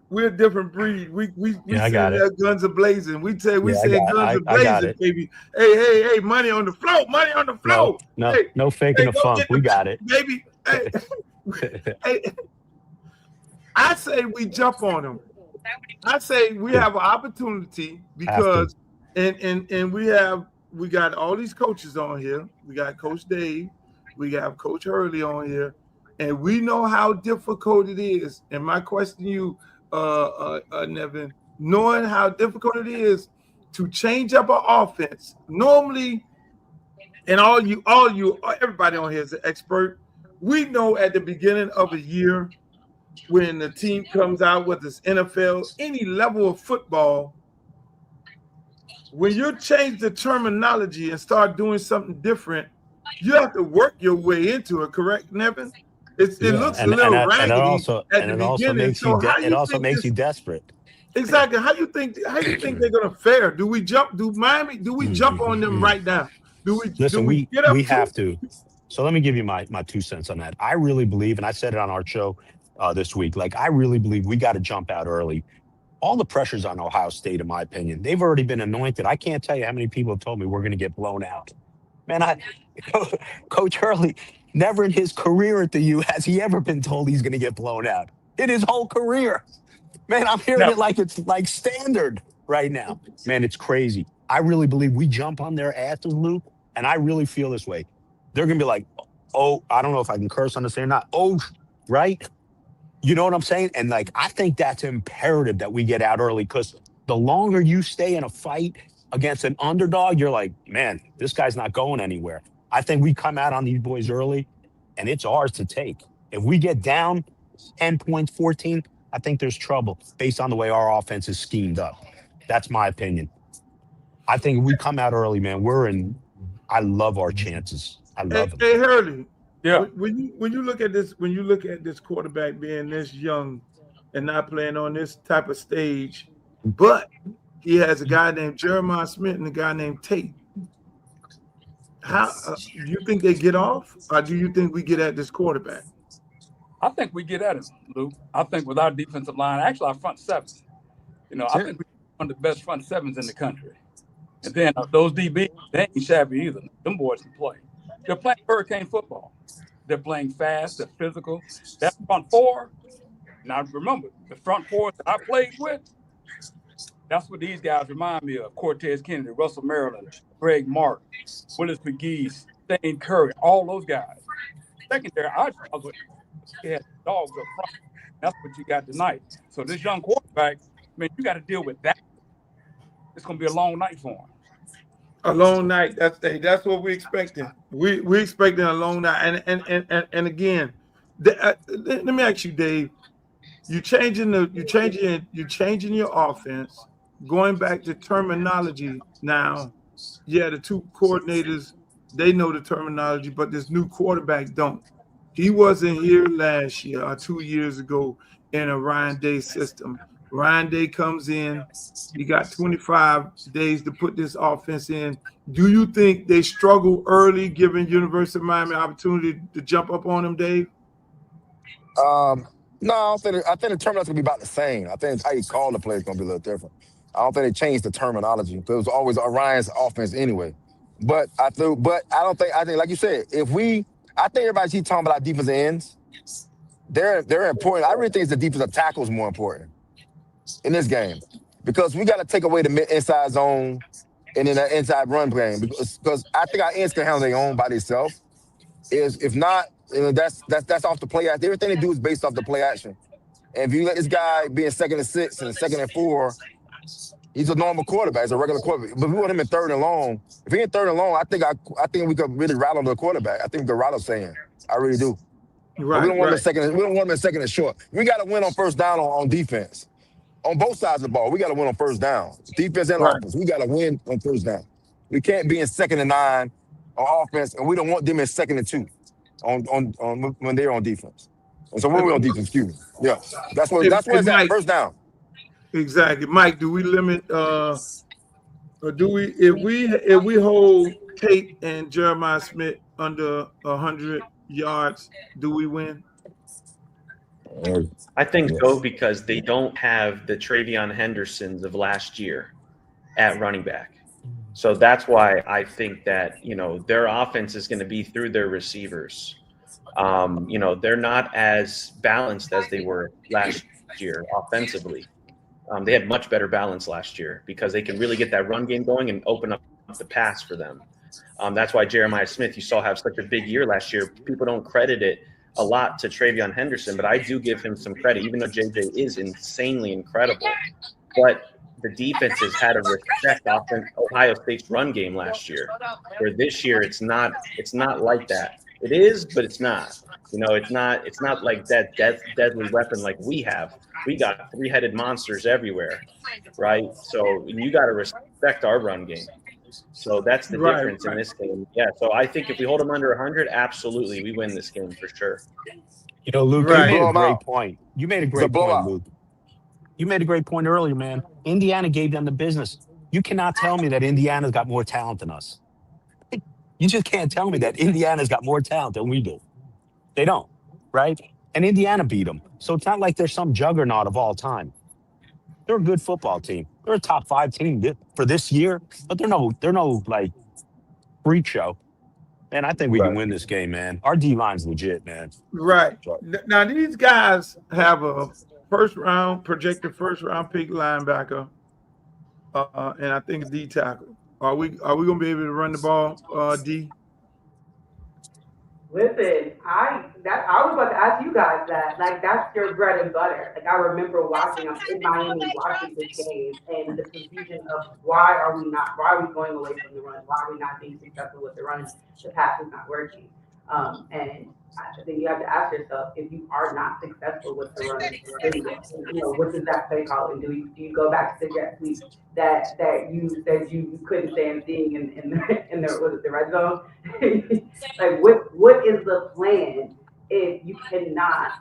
we're a different breed. We I got say it. guns are blazing. We say guns are I got blazing, it. baby. Hey, money on the flow. No faking the funk. We got it, baby. Hey, I say we jump on them. I say we have an opportunity because, and we got all these coaches on here. We got Coach Dave, we got Coach Hurley on here, and we know how difficult it is. And my question to you, Nevin, knowing how difficult it is to change up an offense. Normally, and everybody on here is an expert. We know at the beginning of a year when the team comes out, whether it's NFL, any level of football, when you change the terminology and start doing something different, you have to work your way into it, correct, Nevin? It looks a little raggedy at the beginning. It also makes you desperate. Exactly. How you think they're gonna fare? Do we jump on them right now? Listen, we have to. So let me give you my 2 cents on that. I really believe, and I said it on our show this week, I really believe we got to jump out early. All the pressure's on Ohio State, in my opinion. They've already been anointed. I can't tell you how many people have told me we're going to get blown out. Man, Coach Hurley, never in his career at the U has he ever been told he's going to get blown out. In his whole career. Man, I'm hearing it like it's like standard right now. Man, it's crazy. I really believe we jump on their asses, Luke, and I really feel this way. They're going to be like, oh, I don't know if I can curse on this or not. Oh, right? You know what I'm saying? And like, I think that's imperative that we get out early because the longer you stay in a fight against an underdog, you're like, man, this guy's not going anywhere. I think we come out on these boys early and it's ours to take. If we get down 10 points, 14, I think there's trouble based on the way our offense is schemed up. That's my opinion. I think if we come out early, man, I love our chances. I love them. Hey, Hurley. Yeah. When you look at this quarterback being this young and not playing on this type of stage, but he has a guy named Jeremiah Smith and a guy named Tate. How do you think they get off, or do you think we get at this quarterback? I think we get at him, Luke. I think with our defensive line, actually our front seven, I think we're one of the best front sevens in the country. And then those DBs, they ain't shabby either. Them boys can play. They're playing hurricane football. They're playing fast. They're physical. That front four, now remember, the front four that I played with, that's what these guys remind me of. Cortez Kennedy, Russell Maryland, Greg Mark, Willis McGee, Stain Curry, all those guys. Secondary, I struggled. They had dogs up front. That's what you got tonight. So this young quarterback, man, you got to deal with that. It's going to be a long night for him. A long night. That's what we're expecting. We're expecting a long night. And again, let me ask you, Dave. You're changing your offense, going back to terminology now. Yeah, the two coordinators, they know the terminology, but this new quarterback don't. He wasn't here last year or 2 years ago in a Ryan Day system. Ryan Day comes in. He got 25 days to put this offense in. Do you think they struggle early, giving University of Miami opportunity to jump up on them, Dave? No, I think the terminology gonna be about the same. I think how you call the play is gonna be a little different. I don't think they changed the terminology because it was always Orion's offense anyway. But I think like you said, I think everybody keeps talking about our defensive ends. They're important. I really think it's the defensive tackles more important in this game because we got to take away the inside zone and then the inside run game because I think our ends can handle their own by themselves. If not, that's off the play action. Everything they do is based off the play action. And if you let this guy be in 2nd and 6 and 2nd and 4, he's a normal quarterback. He's a regular quarterback. But we want him in 3rd and long. If he in 3rd and long, I think we could really rattle the quarterback. I think we could rattle Sam. I really do. Right. But we don't want him in 2nd. We don't want him in 2nd and short. We got to win on 1st down on defense. On both sides of the ball, we got to win on 1st down. Defense and offense, we got to win on 1st down. We can't be in 2nd and 9 on offense, and we don't want them in 2nd and 2 on when they're on defense. And so when we're on defense, excuse me. Yeah, that's what it's at. 1st down. Exactly, Mike. Do we limit? Or do we? If we hold Tate and Jeremiah Smith under 100 yards, do we win? I think so because they don't have the Travion Hendersons of last year at running back. So that's why I think that, their offense is going to be through their receivers. They're not as balanced as they were last year offensively. They had much better balance last year because they can really get that run game going and open up the pass for them. That's why Jeremiah Smith, you saw have such a big year last year. People don't credit it a lot to Travion Henderson, but I do give him some credit, even though JJ is insanely incredible. But the defenses had to respect Ohio State's run game last year, where this year it's not like that. It is, but it's not. It's not like that deadly weapon like we have. We got 3-headed monsters everywhere, right? So you got to respect our run game. So that's the difference in this game. Yeah, so I think if we hold them under 100, absolutely, we win this game for sure. Luke, you made a great point. You made a great point, Luke. You made a great point earlier, man. Indiana gave them the business. You cannot tell me that Indiana's got more talent than us. You just can't tell me that Indiana's got more talent than we do. They don't, right? And Indiana beat them. So it's not like they're some juggernaut of all time. They're a good football team. They're a top 5 team for this year, but they're no like freak show. And I think we can win this game, man. Our D-line's legit, man. Right. Now these guys have a projected first round pick linebacker, and I think a D tackle. Are we gonna be able to run the ball, D? Listen, I was about to ask you guys that. Like, that's your bread and butter. Like, I remember watching. I'm in Miami watching this game, and the confusion of why are we going away from the run? Why are we not being successful with the run? The pass is not working. And I think you have to ask yourself, if you are not successful with the run, then what? What does that play call? And do you go back to the jet sweep that you said you couldn't stand seeing in the was it the red zone? Like, what is the plan if you cannot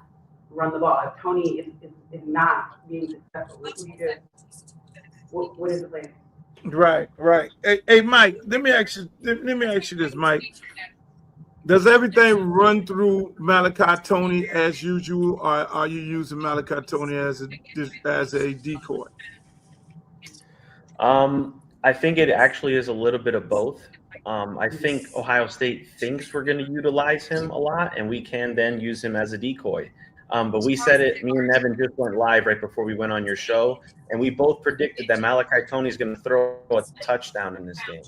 run the ball? If Tony is not being successful, what do you do? What is the plan? Right. Hey, Mike, let me ask you this, Mike. Does everything run through Malachi Tony as usual, or are you using Malachi Tony as a decoy? I think it actually is a little bit of both. I think Ohio State thinks we're going to utilize him a lot, and we can then use him as a decoy. But we said it, me and Nevin just went live right before we went on your show, and we both predicted that Malachi Tony is going to throw a touchdown in this game.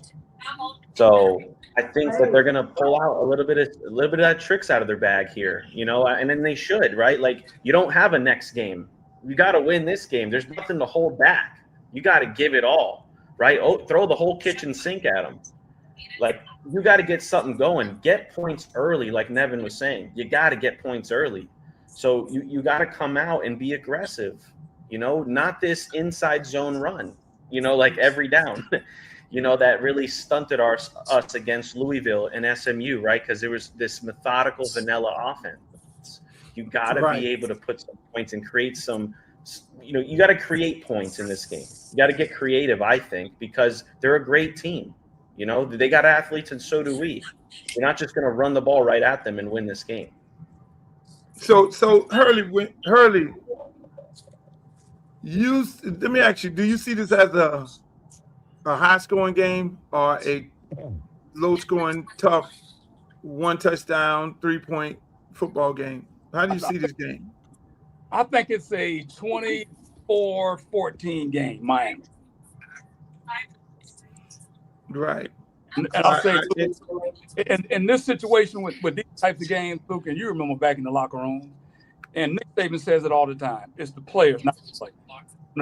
So I think that they're going to pull out a little bit of that tricks out of their bag here, and then they should, right? Like, you don't have a next game. You got to win this game. There's nothing to hold back. You got to give it all, right? Oh, throw the whole kitchen sink at them. Like, you got to get something going. Get points early, like Nevin was saying. You got to get points early. So you got to come out and be aggressive, not this inside zone run, like every down, that really stunted us against Louisville and SMU, right? Because there was this methodical vanilla offense. You got to be able to put some points and create some, you got to create points in this game. You got to get creative, I think, because they're a great team. They got athletes, and so do we. You're not just going to run the ball right at them and win this game. So Hurley, let me ask you: do you see this as a high-scoring game or a low-scoring, tough, one touchdown, 3-point football game? How do you see this game? I think it's a 24-14 game, Miami. Right. And I'll say, in this situation with these types of games, Luke, and you remember back in the locker room, and Nick Saban says it all the time, it's the players, not the players.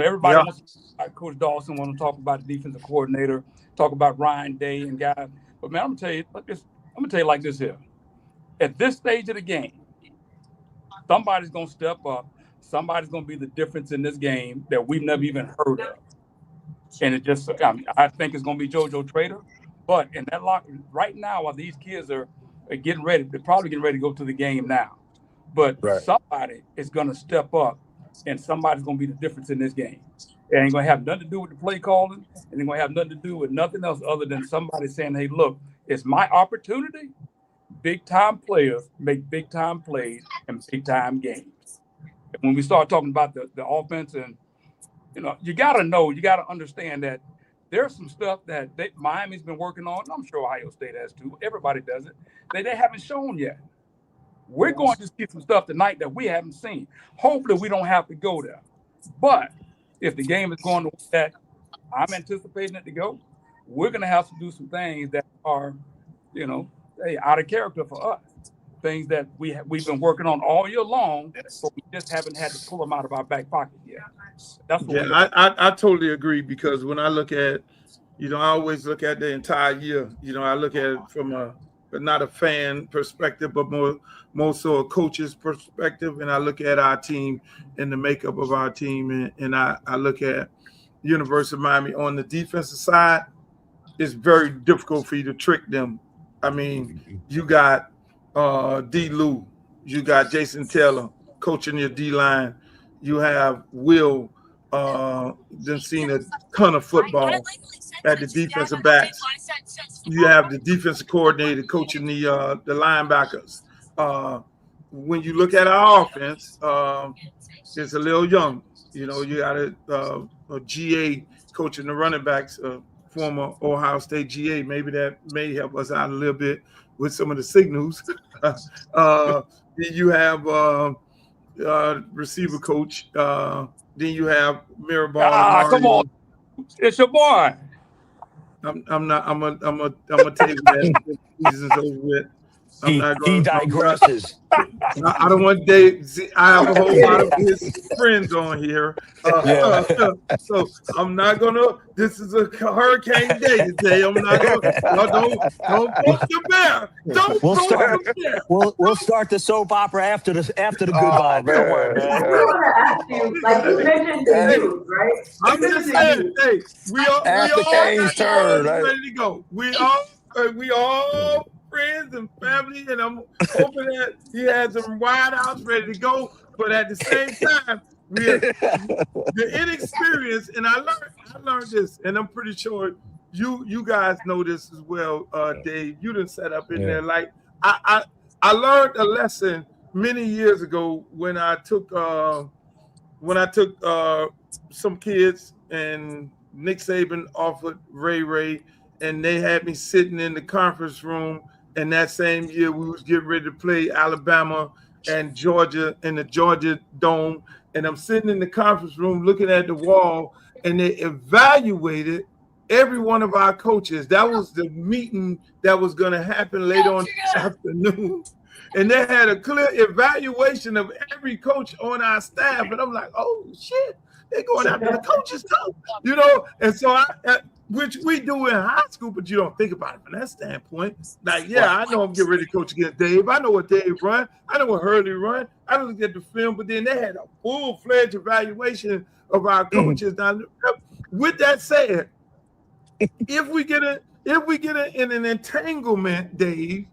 Everybody wants to talk about Coach Dawson, want to talk about the defensive coordinator, talk about Ryan Day and guys. But, man, I'm going to tell you like this here. At this stage of the game, somebody's going to step up. Somebody's going to be the difference in this game that we've never even heard of. And I think it's going to be JoJo Trader. But in that locker right now, while these kids are getting ready, they're probably getting ready to go to the game now. But somebody is going to step up, and somebody's going to be the difference in this game. It ain't going to have nothing to do with the play calling. It ain't going to have nothing to do with nothing else other than somebody saying, hey, look, it's my opportunity. Big-time players make big-time plays and big-time games. And when we start talking about the offense, and you got to understand that there's some stuff that Miami's been working on, and I'm sure Ohio State has too. Everybody does it. They haven't shown yet. We're going to see some stuff tonight that we haven't seen. Hopefully we don't have to go there. But if the game is going to that I'm anticipating it to go, we're going to have to do some things that are, out of character for us. Things that we've been working on all year long, but we just haven't had to pull them out of our back pocket yet. That's what I totally agree, because when I look at, I always look at the entire year. I look at it from not a fan perspective, but more so a coach's perspective. And I look at our team and the makeup of our team. And I look at University of Miami on the defensive side. It's very difficult for you to trick them. I mean, you got D. Lou, you got Jason Taylor coaching your D-line. You have Will, then seen a ton of football at the defensive backs. You have the defensive coordinator coaching the linebackers. When you look at our offense, it's a little young. You got a GA coaching the running backs, former Ohio State GA. Maybe that may help us out a little bit with some of the signals. Then you have receiver coach. Then you have Mirabal. Come on, it's your boy. I'm gonna tell you that the season's over with. I'm not He going. digresses. I don't want Dave. See, I have a whole lot of his friends on here, so I'm not gonna. This is a hurricane day today. I'm not gonna. No, don't poke the bear. Don't We'll poke start. the bear. We'll start the soap opera after the goodbye. Don't worry, I man. want to ask you, like you mentioned the youth, right? I'm just saying, hey, we all Kane's turn, right? ready to go. We all friends and family, and I'm hoping that he has some wideouts ready to go. But at the same time, we're the inexperience, and I learned this, and I'm pretty sure you guys know this as well, Dave. You done set up in there. Like I learned a lesson many years ago when I took some kids, and Nick Saban offered Ray, and they had me sitting in the conference room. And that same year, we was getting ready to play Alabama and Georgia in the Georgia Dome. And I'm sitting in the conference room looking at the wall, and they evaluated every one of our coaches. That was the meeting that was going to happen later on this afternoon. And they had a clear evaluation of every coach on our staff. And I'm like, oh, shit, they're going after the coaches too, And so which we do in high school, but you don't think about it from that standpoint. Like, I know I'm getting ready to coach against Dave. I know what Dave run. I know what Hurley run. I don't get the film, but then they had a full-fledged evaluation of our coaches. Now, with that said, if we get in an entanglement, Dave,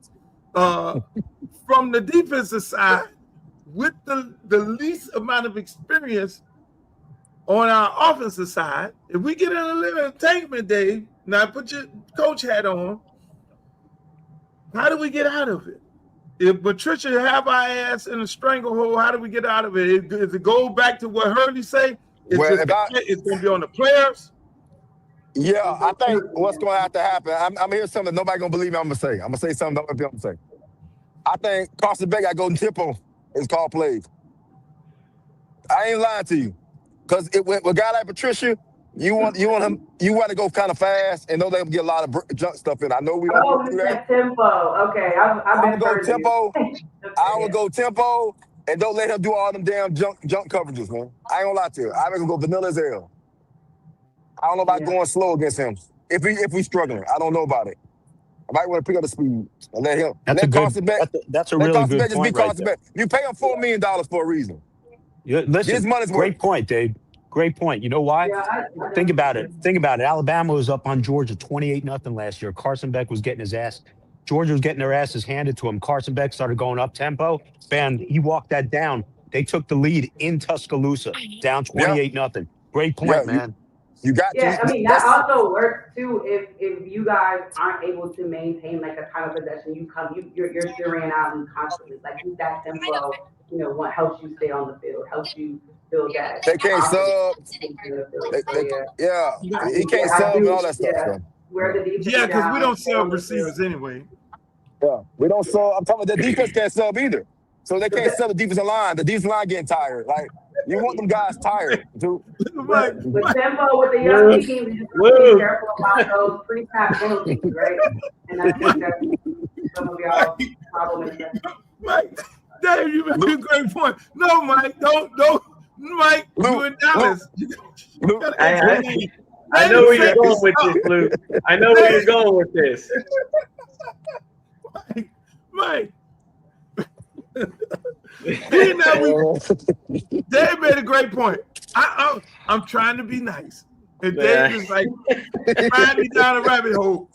from the defensive side, with the least amount of experience on our offensive side, if we get in a little entanglement, Dave, now put your coach hat on, how do we get out of it? If Patricia have our ass in a stranglehold, how do we get out of it? Does it go back to what Hurley say? It's going to be on the players? Yeah, I think what's going to have to happen, I'm hearing something that nobody going to believe me I'm going to say. I'm going to say something nobody going to say. I think Carson Beck got to go in tempo. It's called plays. I ain't lying to you. Because with a guy like Patricia, you want to go kind of fast and know they get a lot of junk stuff in. I know we don't do that. Tempo. Okay, I've been go tempo. I would go tempo and don't let him do all them damn junk coverages, man. I ain't gonna lie to you. I reckon go vanilla as hell. I don't know about going slow against him. If we struggling, I don't know about it. I might want to pick up the speed and let him. That's a really good point right there. You pay him $4 million for a reason. Listen, great point, Dave. Great point. You know why? Think about it. Alabama was up on Georgia 28-0 last year. Carson Beck was getting his ass. Georgia was getting their asses handed to him. Carson Beck started going up tempo. Bam, he walked that down. They took the lead in Tuscaloosa, down 28-0. Great point, man. You got to. I mean, that also works too. If you guys aren't able to maintain like a time of possession, you're zeroing out and constantly like keep that tempo. What helps you stay on the field, helps you build that. They can't sub. He can't sub and all that stuff. Where the defense because we don't sub receivers anyway. Yeah, we don't sub. I'm talking about the defense can't sub either. So they can't sub the defensive line. The defensive line getting tired. Like, you want them guys tired, dude. With tempo, with the young teams, you just have to be careful about those pre-snap penalties, right? And I think that's some of y'all problem. Mike, Dave, you make a great point. No, Mike, don't. Mike, you in Dallas. I know where you're going with this, Luke. I know where you're going with this. Mike. Dave made a great point. I'm trying to be nice. And Dave is like trying me down a rabbit hole.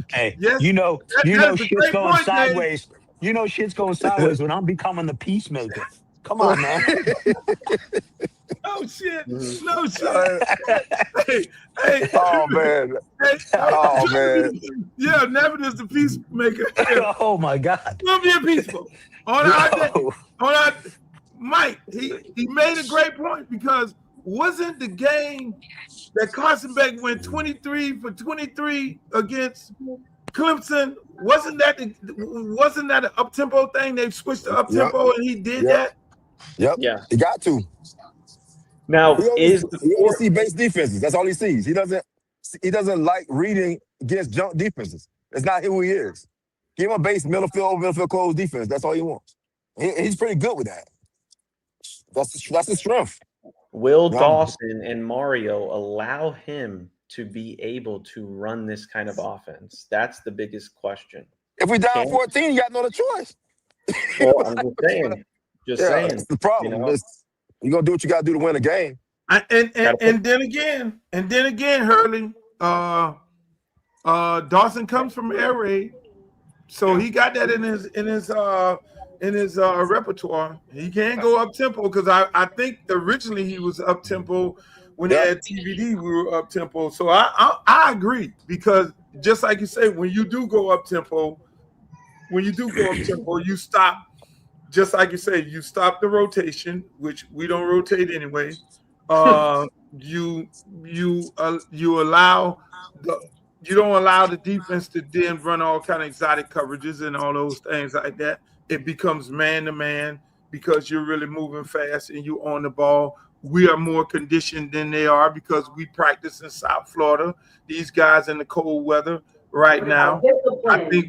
Hey, shit's going sideways. Dave. You know shit's going sideways when I'm becoming the peacemaker. Come on, man. No shit. Hey. Oh, man. Man. Yeah, Nevin is the peacemaker. Oh, my God. We'll be peaceful. Mike, he made a great point because wasn't the game that Carson Beck went 23 for 23 against Clemson? Wasn't that an up-tempo thing? They switched to up-tempo and he did that? Yep. Yeah. He got to. Now, he only sees base defenses. That's all he sees. He doesn't like reading against junk defenses. That's not who he is. Give him a base middle field closed defense. That's all he wants. He's pretty good with that. That's his strength. Will Dawson and Mario allow him to be able to run this kind of offense? That's the biggest question. If we down 14, you got no other choice. Well, I'm just saying. Saying. That's the problem. You know? You're gonna do what you gotta do to win a game. And then again, Hurley, Dawson comes from air raid, so he got that in his repertoire. He can't go up tempo because I think originally he was up tempo when he had TVD. We were up tempo, so I agree, because just like you say, when you do go up tempo, you stop. Just like you say, you stop the rotation, which we don't rotate anyway. You don't allow the defense to then run all kind of exotic coverages and all those things like that. It becomes man to man because you're really moving fast and you're on the ball. We are more conditioned than they are because we practice in South Florida. These guys in the cold weather right now, I think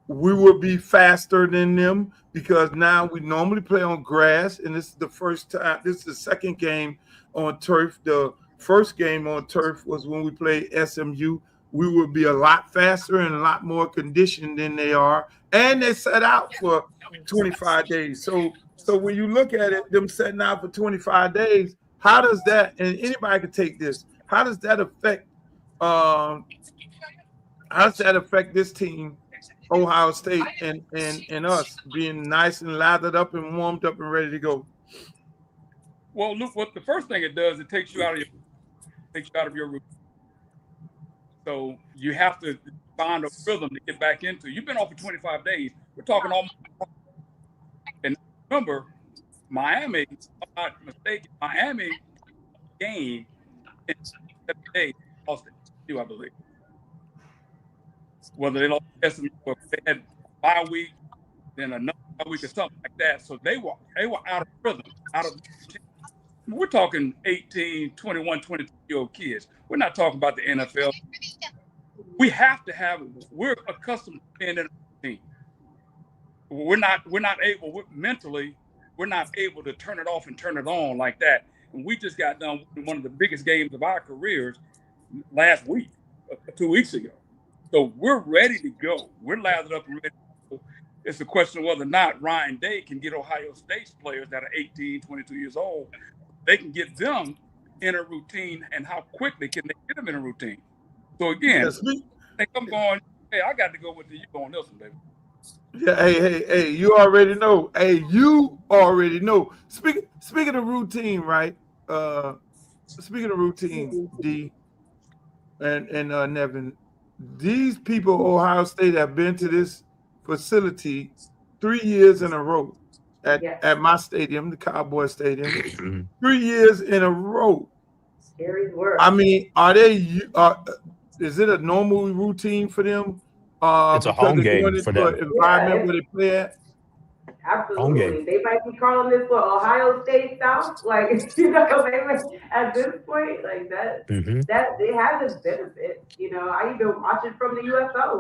we will be faster than them because now we normally play on grass, and this is the first time. This is the second game on turf. The first game on turf was when we played SMU. We will be a lot faster and a lot more conditioned than they are, and they set out for 25 days. So when you look at it, them setting out for 25 days, how does that? And anybody can take this. How does that affect? How does that affect this team? Ohio State and us being nice and lathered up and warmed up and ready to go. Well, look, what the first thing it does, it takes you out of your routine. So you have to find a rhythm to get back into. You've been off for 25 days. We're talking almost. And remember, Miami, if I'm not mistaken, Miami game in 7 days lost it, I believe. Whether they lost SMU or they had a bye week, then another bye week or something like that. So they were out of rhythm, out of. We're talking 18, 21, 22-year-old kids. We're not talking about the NFL. We have to have. We're accustomed to being in a routine. We're not able. Mentally, we're not able to turn it off and turn it on like that. And we just got done with one of the biggest games of our careers last week, 2 weeks ago. So we're ready to go. We're lathered up and ready to go. It's a question of whether or not Ryan Day can get Ohio State's players that are 18, 22 years old. They can get them in a routine, and how quickly can they get them in a routine? So again, I think I'm going, hey, I got to go with you on this one, baby. Yeah, hey, you already know. Hey, you already know. Speaking of routine, right? Speaking of routine, D and Nevin, these people, Ohio State, have been to this facility 3 years in a row at my stadium, the Cowboy Stadium. 3 years in a row. I mean, are they? Is it a normal routine for them? It's a home game for them. Environment where they play at. Absolutely. They might be calling this for Ohio State South. Like, you know, at this point, like that, that it has its benefit. You know, I even watch it from the USL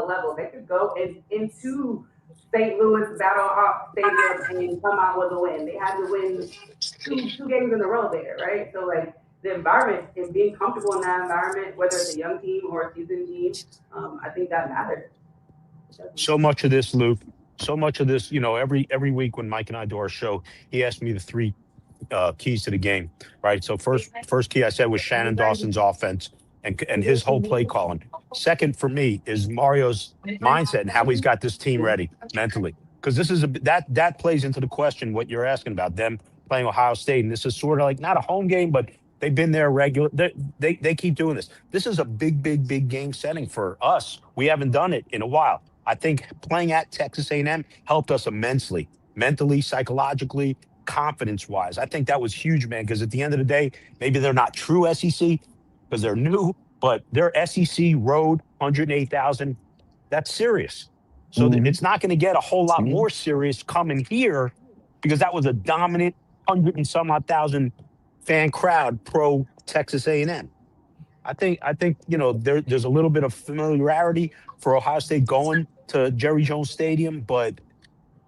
level. They could go into St. Louis Battlehawk Stadium and come out with a win. They had to win two games in a row there, right? So, like, the environment and being comfortable in that environment, whether it's a young team or a seasoned team, I think that matters. So much of this, Luke. So much of this, you know, every week when Mike and I do our show, he asked me the three keys to the game, right? So first key I said was Shannon Dawson's offense and his whole play calling. Second for me is Mario's mindset and how he's got this team ready mentally, because this is that plays into the question what you're asking about them playing Ohio State, and this is sort of like not a home game, but they've been there regular. They keep doing this. This is a big game setting for us. We haven't done it in a while. I think playing at Texas A&M helped us immensely, mentally, psychologically, confidence-wise. I think that was huge, man, because at the end of the day, maybe they're not true SEC because they're new, but they're SEC road, 108,000. That's serious. So it's not going to get a whole lot more serious coming here because that was a dominant 100 and some odd thousand fan crowd pro Texas A&M. I think there's a little bit of familiarity for Ohio State going to Jerry Jones Stadium, but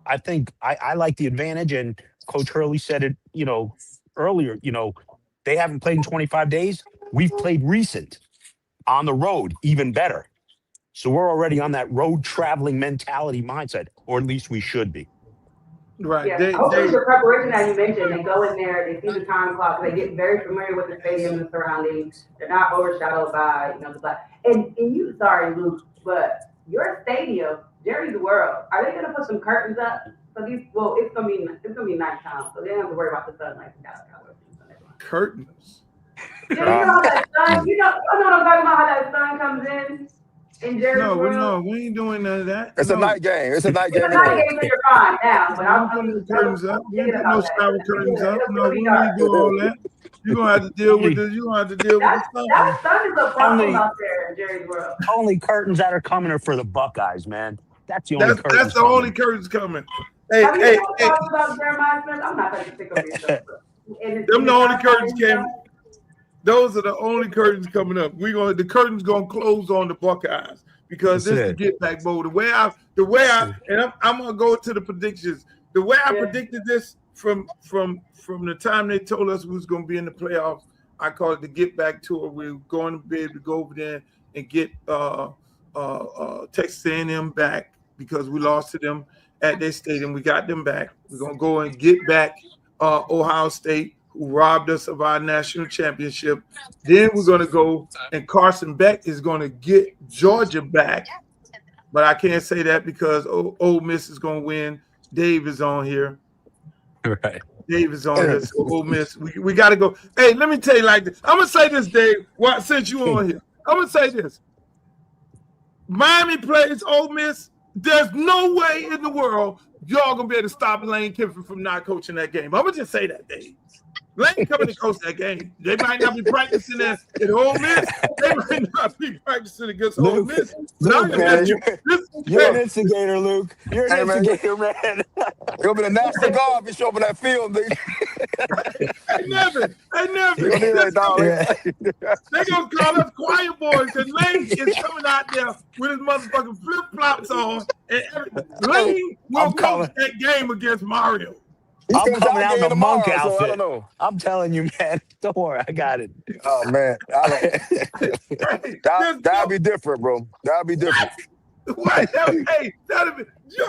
I think I like the advantage. And Coach Hurley said it, earlier. They haven't played in 25 days. We've played recent on the road, even better. So we're already on that road traveling mentality mindset, or at least we should be. Right. Yeah. Hopefully the preparation that you mentioned, they go in there, they see the time clock, they get very familiar with the stadium and the surroundings. They're not overshadowed by, the black. And you, sorry, Luke, but your stadium, Jerry's World, are they gonna put some curtains up? So it's gonna be nighttime, so they don't have to worry about the sunlight. Curtains. Yeah, you know how that sun, I know what I'm talking about, how that sun comes in Jerry's World. We ain't doing none of that. It's a night game. It's a night game. It's a night game, so you're fine now. But I'm putting the curtains up. We ain't put no shower curtains up. No, we ain't do all that. You're gonna have to deal with this. You're gonna have to deal with the sun. That sun is a problem out there in Jerry's World. Only curtains that are coming are for the Buckeyes, man. That's the only curtains. That's the only curtains coming. Hey. About Jeremiah Smith? I'm not going to pick up your stuff. Them the only curtains came. Those are the only curtains coming up. The curtains gonna close on the Buckeyes because this is the get back bowl. The way I and I'm gonna go to the predictions. The way I predicted this from the time they told us we was gonna be in the playoffs, I call it the get back tour. We're going to be able to go over there and get Texas A&M back because we lost to them at their stadium. We got them back. We're gonna go and get back Ohio State, who robbed us of our national championship. Then we're going to go, and Carson Beck is going to get Georgia back. But I can't say that because Ole Miss is going to win. Dave is on here. Right. Dave is on here. So Ole Miss, we got to go. Hey, let me tell you like this. I'm going to say this, Dave, since you on here. I'm going to say this. Miami plays Ole Miss. There's no way in the world y'all going to be able to stop Lane Kiffin from not coaching that game. I'm going to just say that, Dave. Lane coming to coach that game. They might not be practicing at Ole Miss. They might not be practicing against Ole Miss. Luke, man, you're an instigator, Luke. You're an instigator, man. You'll be the National Guard if you show up in that field, dude. I never. They gonna call us quiet boys because Lane is coming out there with his motherfucking flip-flops on, and Lane will coach that game against Mario. I'm coming out in the monk outfit. So I don't know. I'm telling you, man. Don't worry, I got it. Oh man, that'll be different, bro. That'll be different. What? That'll be.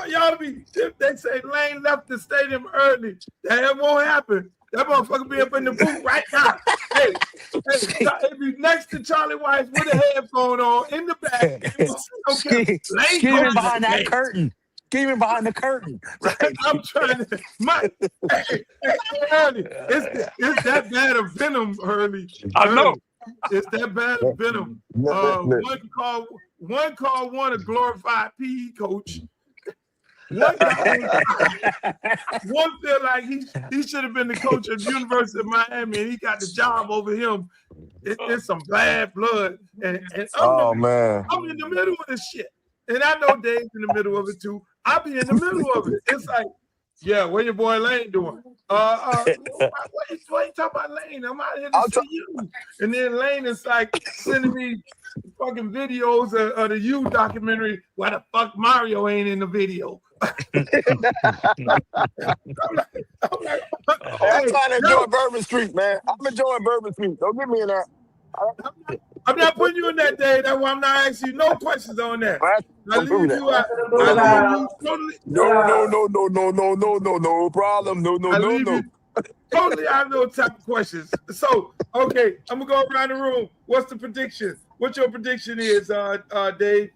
Y'all be. If they say Lane left the stadium early, that won't happen. That motherfucker be up in the booth right now. Hey, if he's next to Charlie Weiss with a headphone on in the back, okay. Scheming behind that curtain. Scheming behind the curtain. Right. I'm trying to. Hurley, it's that bad of venom, Hurley. I know. It's that bad of venom. One called one a glorified PE coach. One feel like he should have been the coach of the University of Miami, and he got the job over him. It's some bad blood, and I'm in the middle of this shit, and I know Dave's in the middle of it too. I'll be in the middle of it. It's like, yeah, what your boy Lane doing? What you talking about, Lane? I'm out here to see you. And then Lane is like sending me fucking videos of the You documentary. Why the fuck Mario ain't in the video? I'm trying to enjoy Bourbon Street, man. I'm enjoying Bourbon Street. Don't get me in that. I'm not putting you in that, Dave. That's why I'm not asking you no questions on that. I leave you out. No problem. No. Totally out of those type of questions. So, okay, I'm gonna go around the room. What's the prediction? What your prediction is, Dave?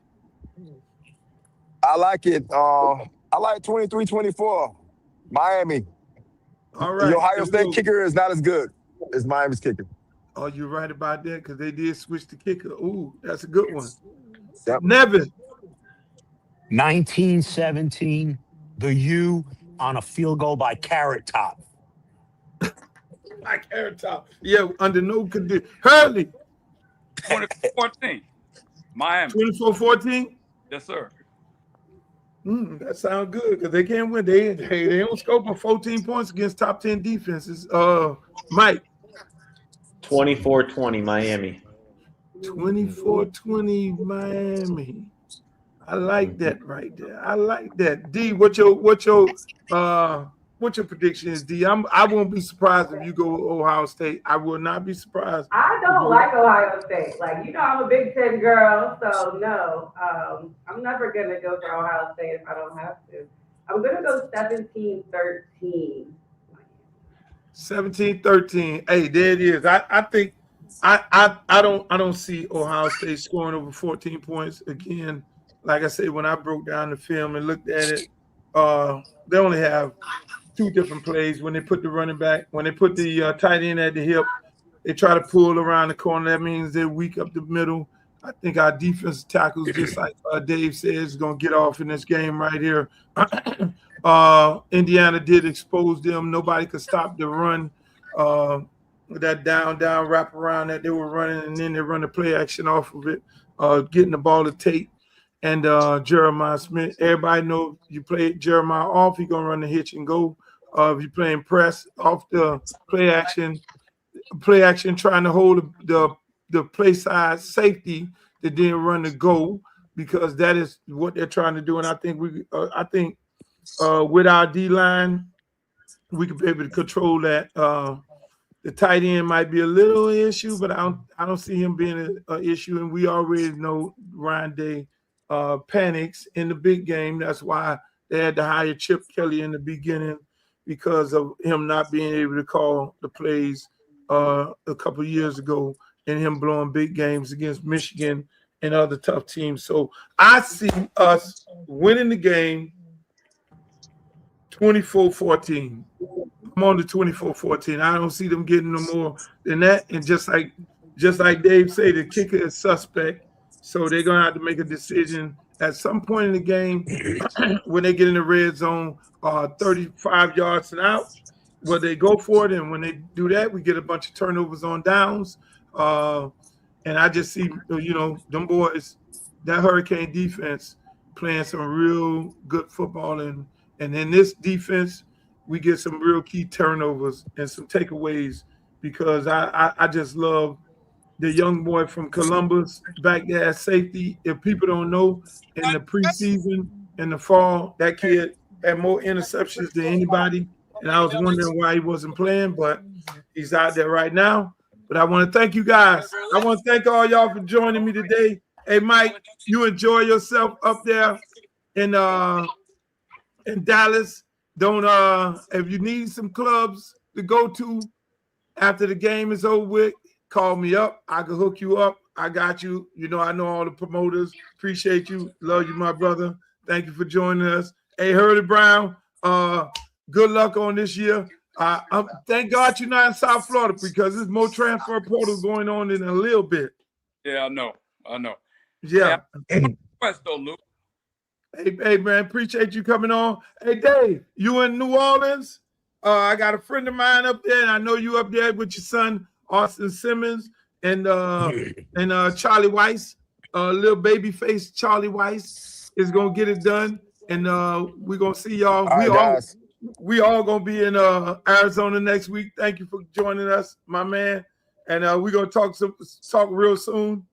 I like it. I like 23-24. Miami. All right. The Ohio State kicker is not as good as Miami's kicker. Oh, you're right about that because they did switch the kicker. Ooh, that's a good one. Yep. Nevin. 1917, the U on a field goal by Carrot Top. By Carrot Top. Yeah, under no condition. Hurley. 24-14. Miami. 24-14? Yes, sir. That sounds good because they can't win. They don't score for 14 points against top 10 defenses. Mike. 24-20 Miami. 24-20 Miami. I like that right there. I like that. D, what's your prediction is, D? I won't be surprised if you go Ohio State. I will not be surprised. I don't like Ohio State. Like, I'm a Big Ten girl, so no. I'm never gonna go for Ohio State if I don't have to. I'm gonna go 17-13. 17-13. Hey, there it is. I think I don't see Ohio State scoring over 14 points again. Like I said, when I broke down the film and looked at it, they only have two different plays. When they put the running back, when they put the tight end at the hip, they try to pull around the corner. That means they're weak up the middle. I think our defensive tackles, just like Dave says, is going to get off in this game right here. Indiana did expose them. Nobody could stop the run. That down wrap around that they were running, and then they run the play action off of it, getting the ball to Tate and Jeremiah Smith. Everybody know you play Jeremiah off, he's gonna run the hitch and go. If you're playing press off the play action, trying to hold the play side safety that didn't run the go, because that is what they're trying to do. And I think with our D line, we could be able to control that. The tight end might be a little issue, but I don't see him being an issue. And we already know Ryan Day panics in the big game. That's why they had to hire Chip Kelly in the beginning, because of him not being able to call the plays a couple of years ago, and him blowing big games against Michigan and other tough teams. So I see us winning the game 24-14. I'm on the 24-14. I don't see them getting no more than that. And just like Dave said, the kicker is suspect. So they're going to have to make a decision at some point in the game when they get in the red zone, 35 yards and out, where they go for it. And when they do that, we get a bunch of turnovers on downs. And I just see, them boys, that Hurricane defense playing some real good football. And in this defense, we get some real key turnovers and some takeaways, because I just love the young boy from Columbus back there at safety. If people don't know, in the preseason, in the fall, that kid had more interceptions than anybody. And I was wondering why he wasn't playing, but he's out there right now. But I want to thank you guys. I want to thank all y'all for joining me today. Hey, Mike, you enjoy yourself up there in Dallas. Don't if you need some clubs to go to after the game is over with, call me up. I can hook you up. I got you. I know all the promoters. Appreciate you. Love you, my brother. Thank you for joining us. Hey, Hurley Brown, good luck on this year. Thank God you're not in South Florida, because there's more transfer portal going on in a little bit. Yeah, I know. Yeah. Quest though, Luke. Hey, man, appreciate you coming on. Hey, Dave, you in New Orleans? I got a friend of mine up there, and I know you up there with your son, Austin Simmons, and Charlie Weiss, little baby face Charlie Weiss is gonna get it done, and we're gonna see y'all. We all gonna be in Arizona next week. Thank you for joining us, my man, and we're gonna talk real soon.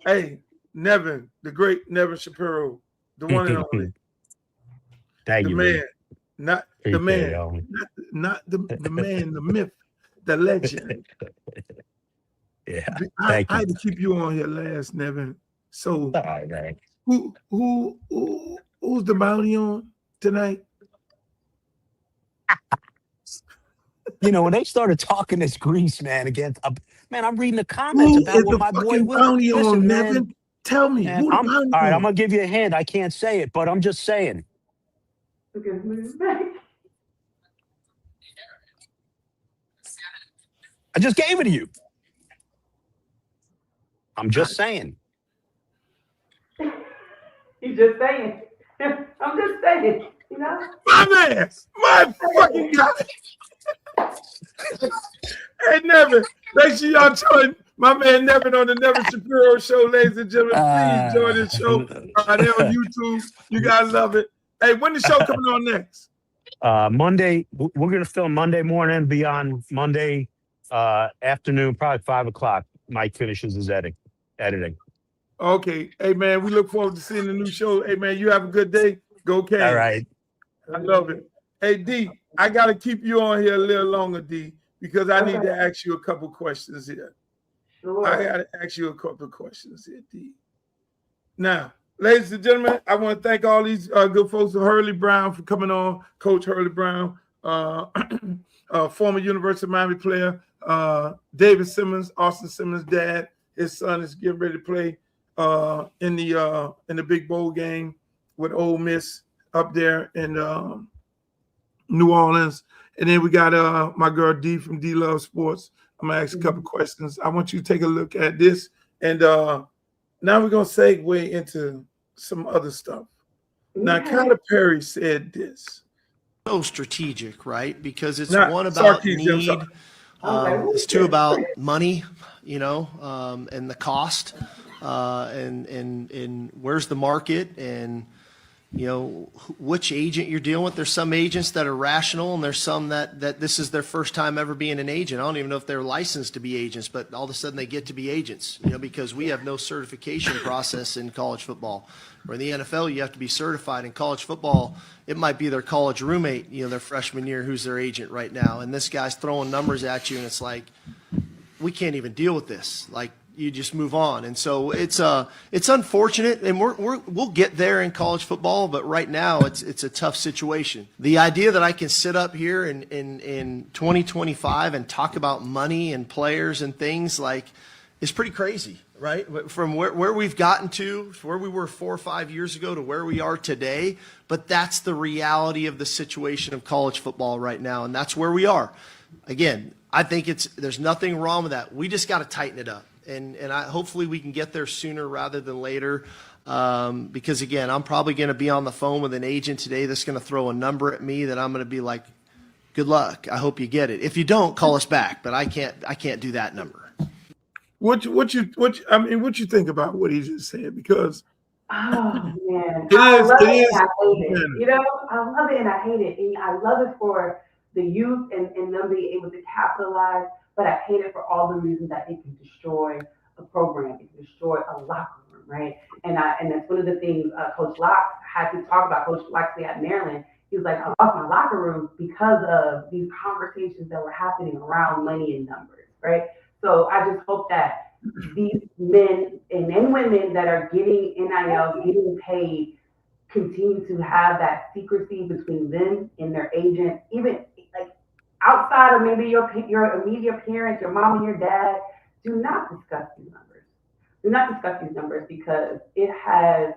Hey, Nevin, the great Nevin Shapiro. The one and only. Thank you, man. Not the man. Not the man, the myth, the legend. Yeah. I had to keep you on here last, Nevin. So who's the bounty on tonight? When they started talking this Grease, man, against man, I'm reading the comments about what my boy Will. Bounty on, Nevin? Tell me. Man, all right, I'm gonna give you a hint. I can't say it, but I'm just saying. I just gave it to you. I'm just saying. He's just saying. I'm just saying. My man, my fucking guy. Hey, Nevin, make sure y'all join my man Nevin on the Nevin Shapiro Show, ladies and gentlemen. Please join this show. They're on YouTube. You guys love it. Hey, when the show coming on next? Monday. We're gonna film Monday morning. Be on Monday afternoon, probably 5 o'clock. Mike finishes his editing. editing. Okay. Hey, man, we look forward to seeing the new show. Hey, man, you have a good day. Go Canes. All right. I love it. Hey, D, I got to keep you on here a little longer, D, because I need to ask you a couple questions here. Sure. I got to ask you a couple of questions here, D. Now, ladies and gentlemen, I want to thank all these good folks, Hurley Brown, for coming on. Coach Hurley Brown, former University of Miami player. David Simmons, Austin Simmons' dad. His son is getting ready to play in the big bowl game with Ole Miss up there in New Orleans. And then we got my girl D from D Love Sports. I'm gonna ask a couple questions. I want you to take a look at this, and now we're gonna segue into some other stuff. Now, Kyler Perry said this. So strategic, right? Because it's Not one about Sarkisian, need. It's two about money, and the cost, and where's the market, and which agent you're dealing with. There's some agents that are rational, and there's some that this is their first time ever being an agent. I don't even know if they're licensed to be agents, but all of a sudden they get to be agents, because we have no certification process in college football. Or in the NFL, you have to be certified. In college football, it might be their college roommate, their freshman year, who's their agent right now. And this guy's throwing numbers at you, and it's like, we can't even deal with this. Like, you just move on. And so it's unfortunate, and we'll get there in college football, but right now it's a tough situation. The idea that I can sit up here in 2025 and talk about money and players and things is pretty crazy, right? From where we've gotten to where we were 4 or 5 years ago to where we are today. But that's the reality of the situation of college football right now, and that's where we are. Again, I think there's nothing wrong with that. We just got to tighten it up. And hopefully we can get there sooner rather than later, because, again, I'm probably going to be on the phone with an agent today that's going to throw a number at me that I'm going to be like, good luck. I hope you get it. If you don't, call us back. But I can't do that number. What you think about what he just said? Because man, it I is. love it and I hate it. I love it and I hate it. And I love it for the youth and them being able to capitalize. But I hate it for all the reasons that it can destroy a program, it can destroy a locker room, right? And that's one of the things Coach Locke had to talk about. Coach Locke at Maryland, he was like, I lost my locker room because of these conversations that were happening around money and numbers, right? So I just hope that these men and women that are getting NIL, getting paid, continue to have that secrecy between them and their agent, even outside of maybe your immediate parents, your mom and your dad. Do not discuss these numbers. Do not discuss these numbers, because it has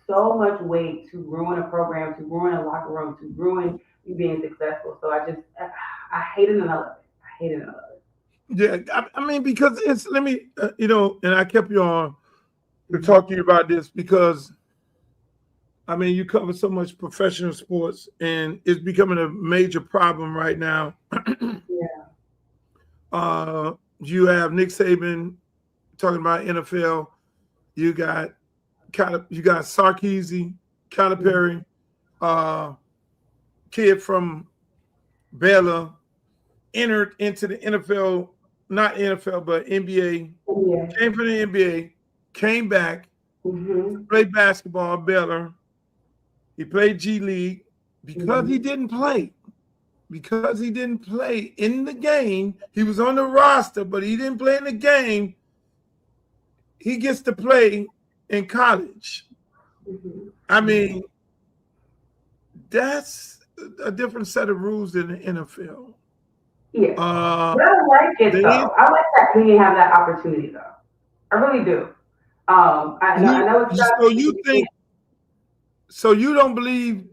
so much weight to ruin a program, to ruin a locker room, to ruin you being successful. So I hate it and I love it. I hate it and I love it. Yeah, I mean, because and I kept you on to talk to you about this because, I mean, you cover so much professional sports, and it's becoming a major problem right now. Yeah. You have Nick Saban talking about NFL. You got Sarkisian, Kyler Perry, kid from Baylor, entered into the NFL, not NFL, but NBA. Yeah. Came from the NBA, came back, played basketball at Baylor. He played G League because he didn't play. Because he didn't play in the game. He was on the roster, but he didn't play in the game. He gets to play in college. I mean, that's a different set of rules than the NFL. Yeah. But I like it, though. I like that we didn't have that opportunity, though. I really do. I know it's not. So you think? So you don't believe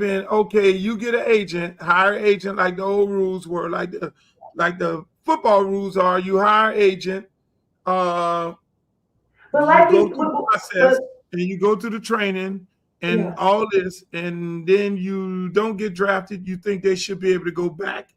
in, okay, you get an agent, hire an agent like the old rules were, like the football rules are. You hire an agent, but you like go through the process, and you go through the training and all this, and then you don't get drafted. You think they should be able to go back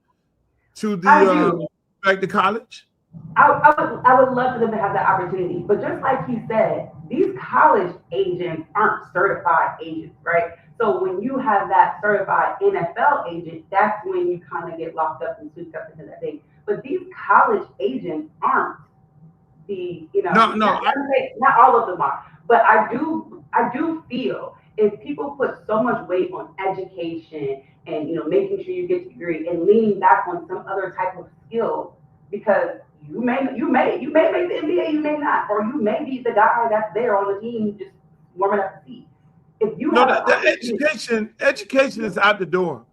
to back to college? I would love for them to have that opportunity. But just like you said, these college agents aren't certified agents, right? So when you have that certified NFL agent, that's when you kind of get locked up and swept up into that thing. But these college agents aren't the No, not all of them are, but I do feel if people put so much weight on education and making sure you get a degree and leaning back on some other type of skill, because you may make the NBA, you may not, or you may be the guy that's there on the team just warming up the seat. If you education is out the door.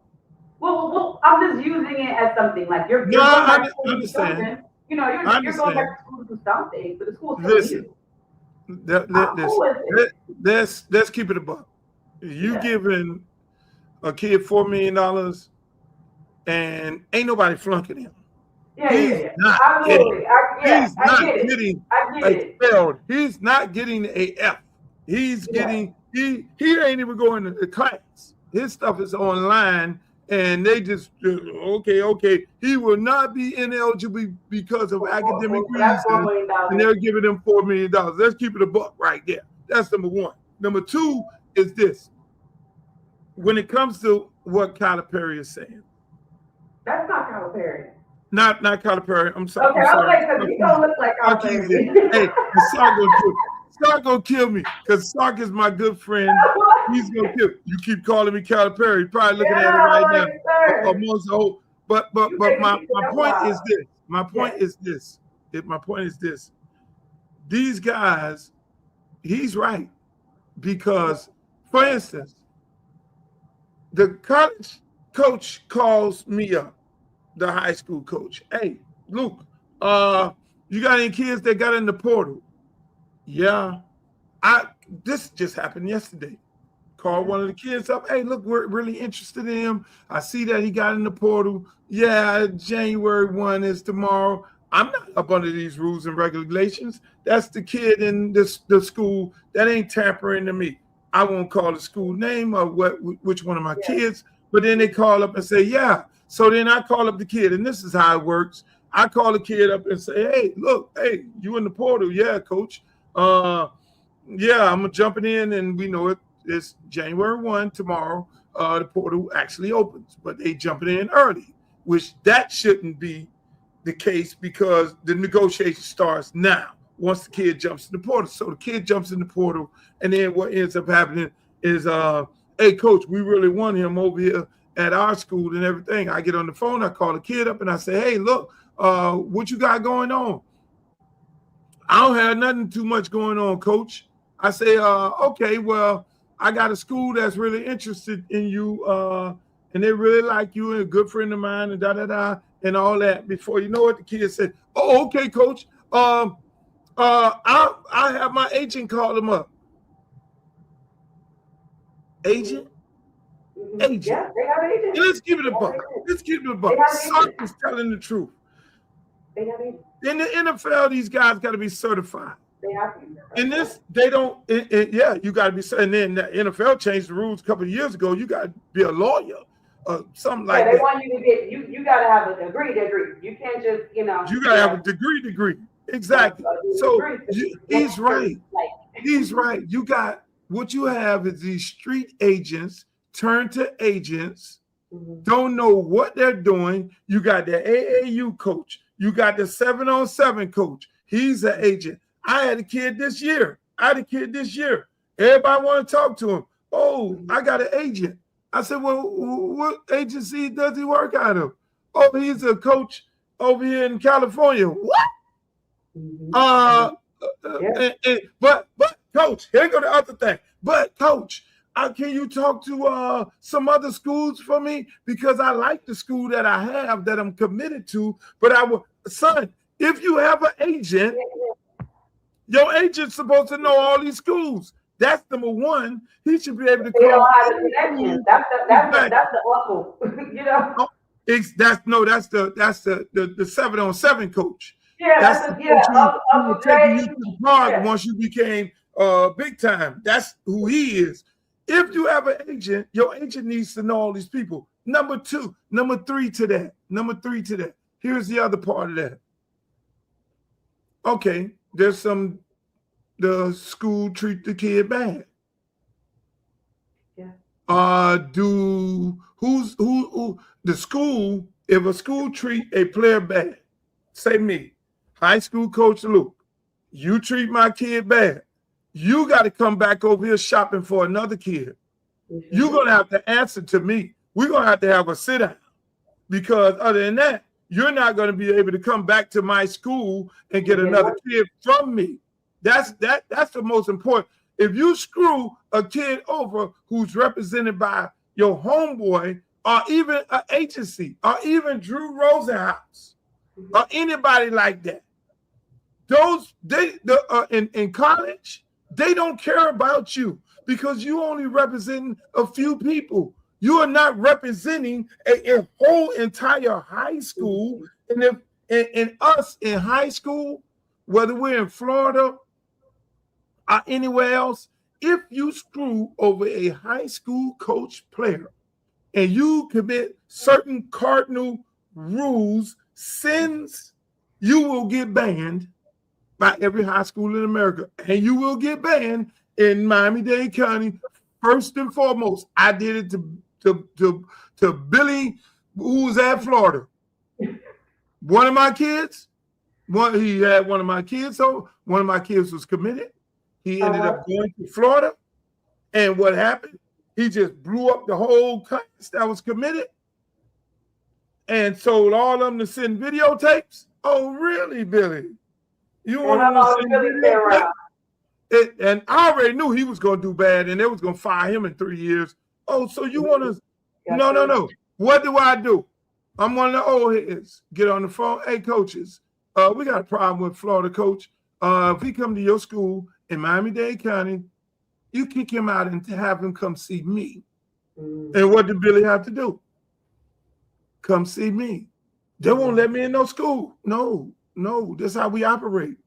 Well, I'm just using it as something like you're going back to school to do something. You're going back to school to do something, but the school's telling you. Let's keep it a buck. You giving a kid $4 million and ain't nobody flunking him. He's not getting expelled. He's not getting a F. He's getting he ain't even going to class. His stuff is online, and they just okay. He will not be ineligible because of academic reasons, and they're giving him $4 million. Let's keep it a buck right there. That's number one. Number two is this. When it comes to what Calipari is saying, that's not Calipari. Not Calipari. I'm sorry. Okay, I was like, because you don't look like Calipari. Hey, Sark gonna kill me because Sark is my good friend. He's gonna kill me. You keep calling me Calipari. He's probably looking at it right now. Amongst the whole, but my point is this. My point is this. These guys, he's right, because, for instance, the college coach calls me up, the high school coach. Hey, Luke, you got any kids that got in the portal? Yeah. This just happened yesterday. Called one of the kids up. Hey, look, we're really interested in him. I see that he got in the portal. Yeah, January 1 is tomorrow. I'm not up under these rules and regulations. That's the kid in the school. That ain't tampering to me. I won't call the school name or which one of my kids, but then they call up and say, yeah. So then I call up the kid, and this is how it works. I call the kid up and say, hey, look, hey, you in the portal? Yeah, coach. Yeah, I'm jumping in, and we know it's January 1 tomorrow. The portal actually opens, but they jumping in early, which that shouldn't be the case because the negotiation starts now once the kid jumps in the portal. So the kid jumps in the portal, and then what ends up happening is, hey, coach, we really want him over here at our school and everything. I get on the phone, I call the kid up, and I say, hey, look, what you got going on? I don't have nothing too much going on, coach. I say, okay, well, I got a school that's really interested in you, and they really like you, and a good friend of mine, and da-da-da, and all that. Before you know it, the kid said, oh, okay, coach. I have my agent call him up. Agent? Agent. Yeah, they have agents. Let's keep it a buck. Sark is telling the truth. They have agents. In the NFL, these guys got to be certified. They have to. In this, they don't. You got to be. And then the NFL changed the rules a couple of years ago. You got to be a lawyer, something like that. They want you to get you got to have a degree. You can't just You got to have a degree. Exactly. So he's right. He's right. You got what you have is these street agents turned to agents. Don't know what they're doing. You got the AAU coach. You got the 7-on-7 coach. He's an agent. I had a kid this year. Everybody want to talk to him. Oh, I got an agent. I said, well, what agency does he work out of? Oh, he's a coach over here in California. What? But coach, here go the other thing. But coach, can you talk to some other schools for me? Because I like the school that I have that I'm committed to. But son, if you have an agent, your agent's supposed to know all these schools. That's number one. He should be able to call. You don't have a connection. That's the awful. That's the 7-on-7 coach. Yeah, that's the coach who will take you to the park once you became big time. That's who he is. If you have an agent, your agent needs to know all these people. Number three to that. Here's the other part of that. Okay, there's the school treat the kid bad. Yeah. Who the school, if a school treat a player bad, say me, high school coach Luke, You treat my kid bad. You got to come back over here shopping for another kid. You're going to have to answer to me. We're going to have a sit down, because other than that, you're not going to be able to come back to my school and get another kid from me. That's the most important. If you screw a kid over who's represented by your homeboy or even an agency or even Drew Rosenhaus or anybody like that, in college, they don't care about you because you only representing a few people. You are not representing a whole entire high school. And if us in high school, whether we're in Florida or anywhere else, if you screw over a high school coach player and you commit certain cardinal rules, sins, you will get banned by every high school in America. And you will get banned in Miami-Dade County. First and foremost, I did it to Billy, who was at Florida. One of my kids, he had one of my kids, so one of my kids was committed. He ended up going to Florida. And what happened? He just blew up the whole class that was committed and sold all of them to send videotapes. Oh, really, Billy? You want to send videotapes? And I already knew he was going to do bad and they was going to fire him in 3 years. Oh, so you want to? No. What do? I'm one of the old heads. Get on the phone. Hey, coaches, we got a problem with Florida coach. If he come to your school in Miami-Dade County, you kick him out and have him come see me. And what did Billy have to do? Come see me. They won't let me in no school. No, that's how we operate.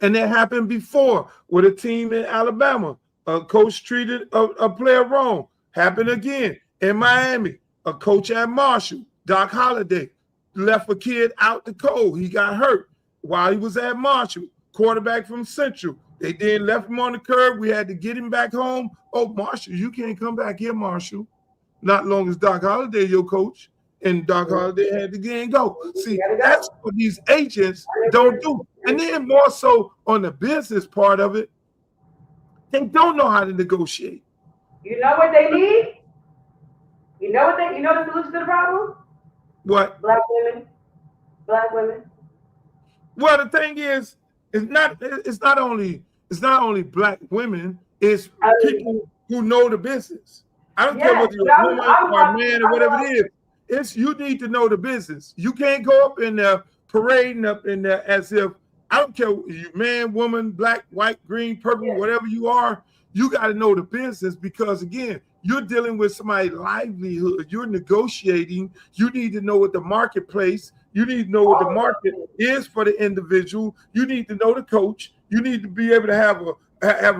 And that happened before with a team in Alabama. A coach treated a player wrong. Happened again in Miami. A coach at Marshall, Doc Holliday, left a kid out the cold. He got hurt while he was at Marshall. Quarterback from Central. They then left him on the curb. We had to get him back home. Oh, Marshall, you can't come back here, Marshall. Not long as Doc Holliday, your coach. And Doc Holliday had to get and go. See, that's what these agents don't do. And then more so on the business part of it, they don't know how to negotiate. You know what they need? You know the solution to the problem? What? Black women. Well, the thing is, it's not only black women, it's people who know the business. I don't care whether you're a woman or a man or whatever it is. You need to know the business. You can't go up in there parading up in there as if, I don't care you man, woman, black, white, green, purple, whatever you are, you got to know the business because again, you're dealing with somebody's livelihood. You're negotiating. You need to know what the marketplace, you need to know what the market is for the individual. You need to know the coach. You need to be able to have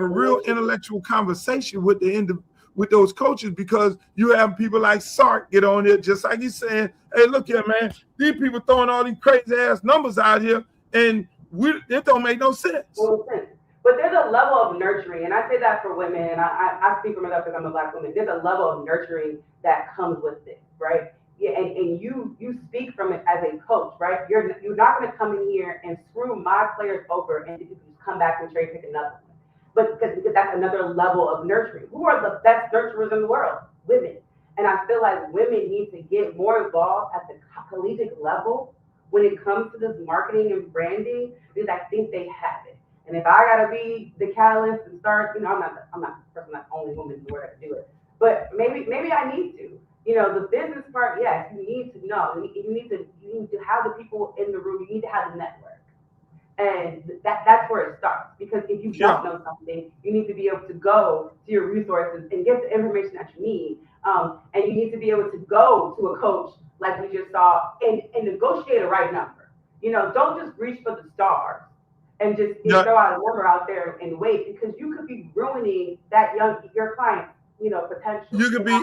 a real intellectual conversation with with those coaches because you have people like Sark get on there, just like he's saying, hey, look here, man, these people throwing all these crazy ass numbers out here and it don't make no sense. But there's a level of nurturing, and I say that for women, and I speak for myself because I'm a black woman. There's a level of nurturing that comes with this, right? Yeah, and you speak from it as a coach, right? You're not going to come in here and screw my players over and you just come back and trade pick another one. But because that's another level of nurturing. Who are the best nurturers in the world? Women. And I feel like women need to get more involved at the collegiate level when it comes to this marketing and branding because I think they have it. And if I gotta be the catalyst and start, I'm not the only woman in the world to do it. But maybe I need to. The business part, yes, you need to know. You need to have the people in the room. You need to have the network. And that's where it starts. Because if you don't know something, you need to be able to go to your resources and get the information that you need. And you need to be able to go to a coach like we just saw and negotiate a right number. Don't just reach for the stars and just throw out a number out there and wait because you could be ruining your client, potential. You could be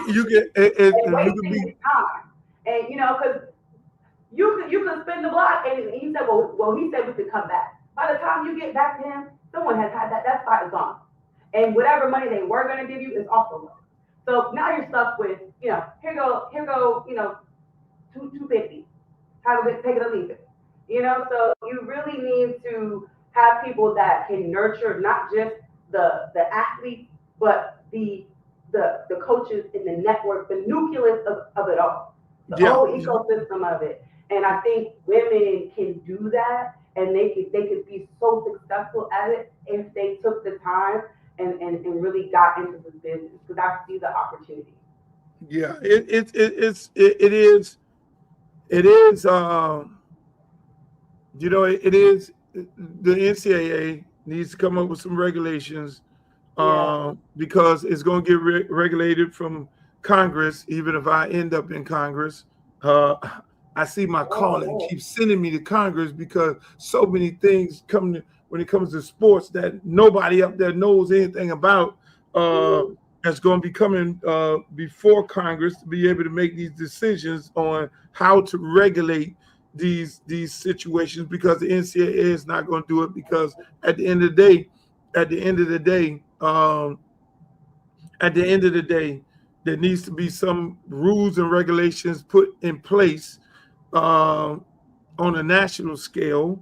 time. And because you could spin the block and he said, well, he said we could come back. By the time you get back to him, someone has had that spot is gone. And whatever money they were gonna give you is also gone. So now you're stuck with, here go, $250. Take it or leave it. So you really need to have people that can nurture not just the athlete, but the coaches in the network, the nucleus of it all, the whole ecosystem of it. And I think women can do that, and they could be so successful at it if they took the time and really got into the business, because I see the opportunity. Yeah, it is. You know, it is. The NCAA needs to come up with some regulations, because it's going to get regulated from Congress. Even if I end up in Congress, I see my calling keeps sending me to Congress, because so many things come when it comes to sports that nobody up there knows anything about. That's going to be coming before Congress to be able to make these decisions on how to regulate these situations, because the NCAA is not going to do it, because at the end of the day, there needs to be some rules and regulations put in place on a national scale,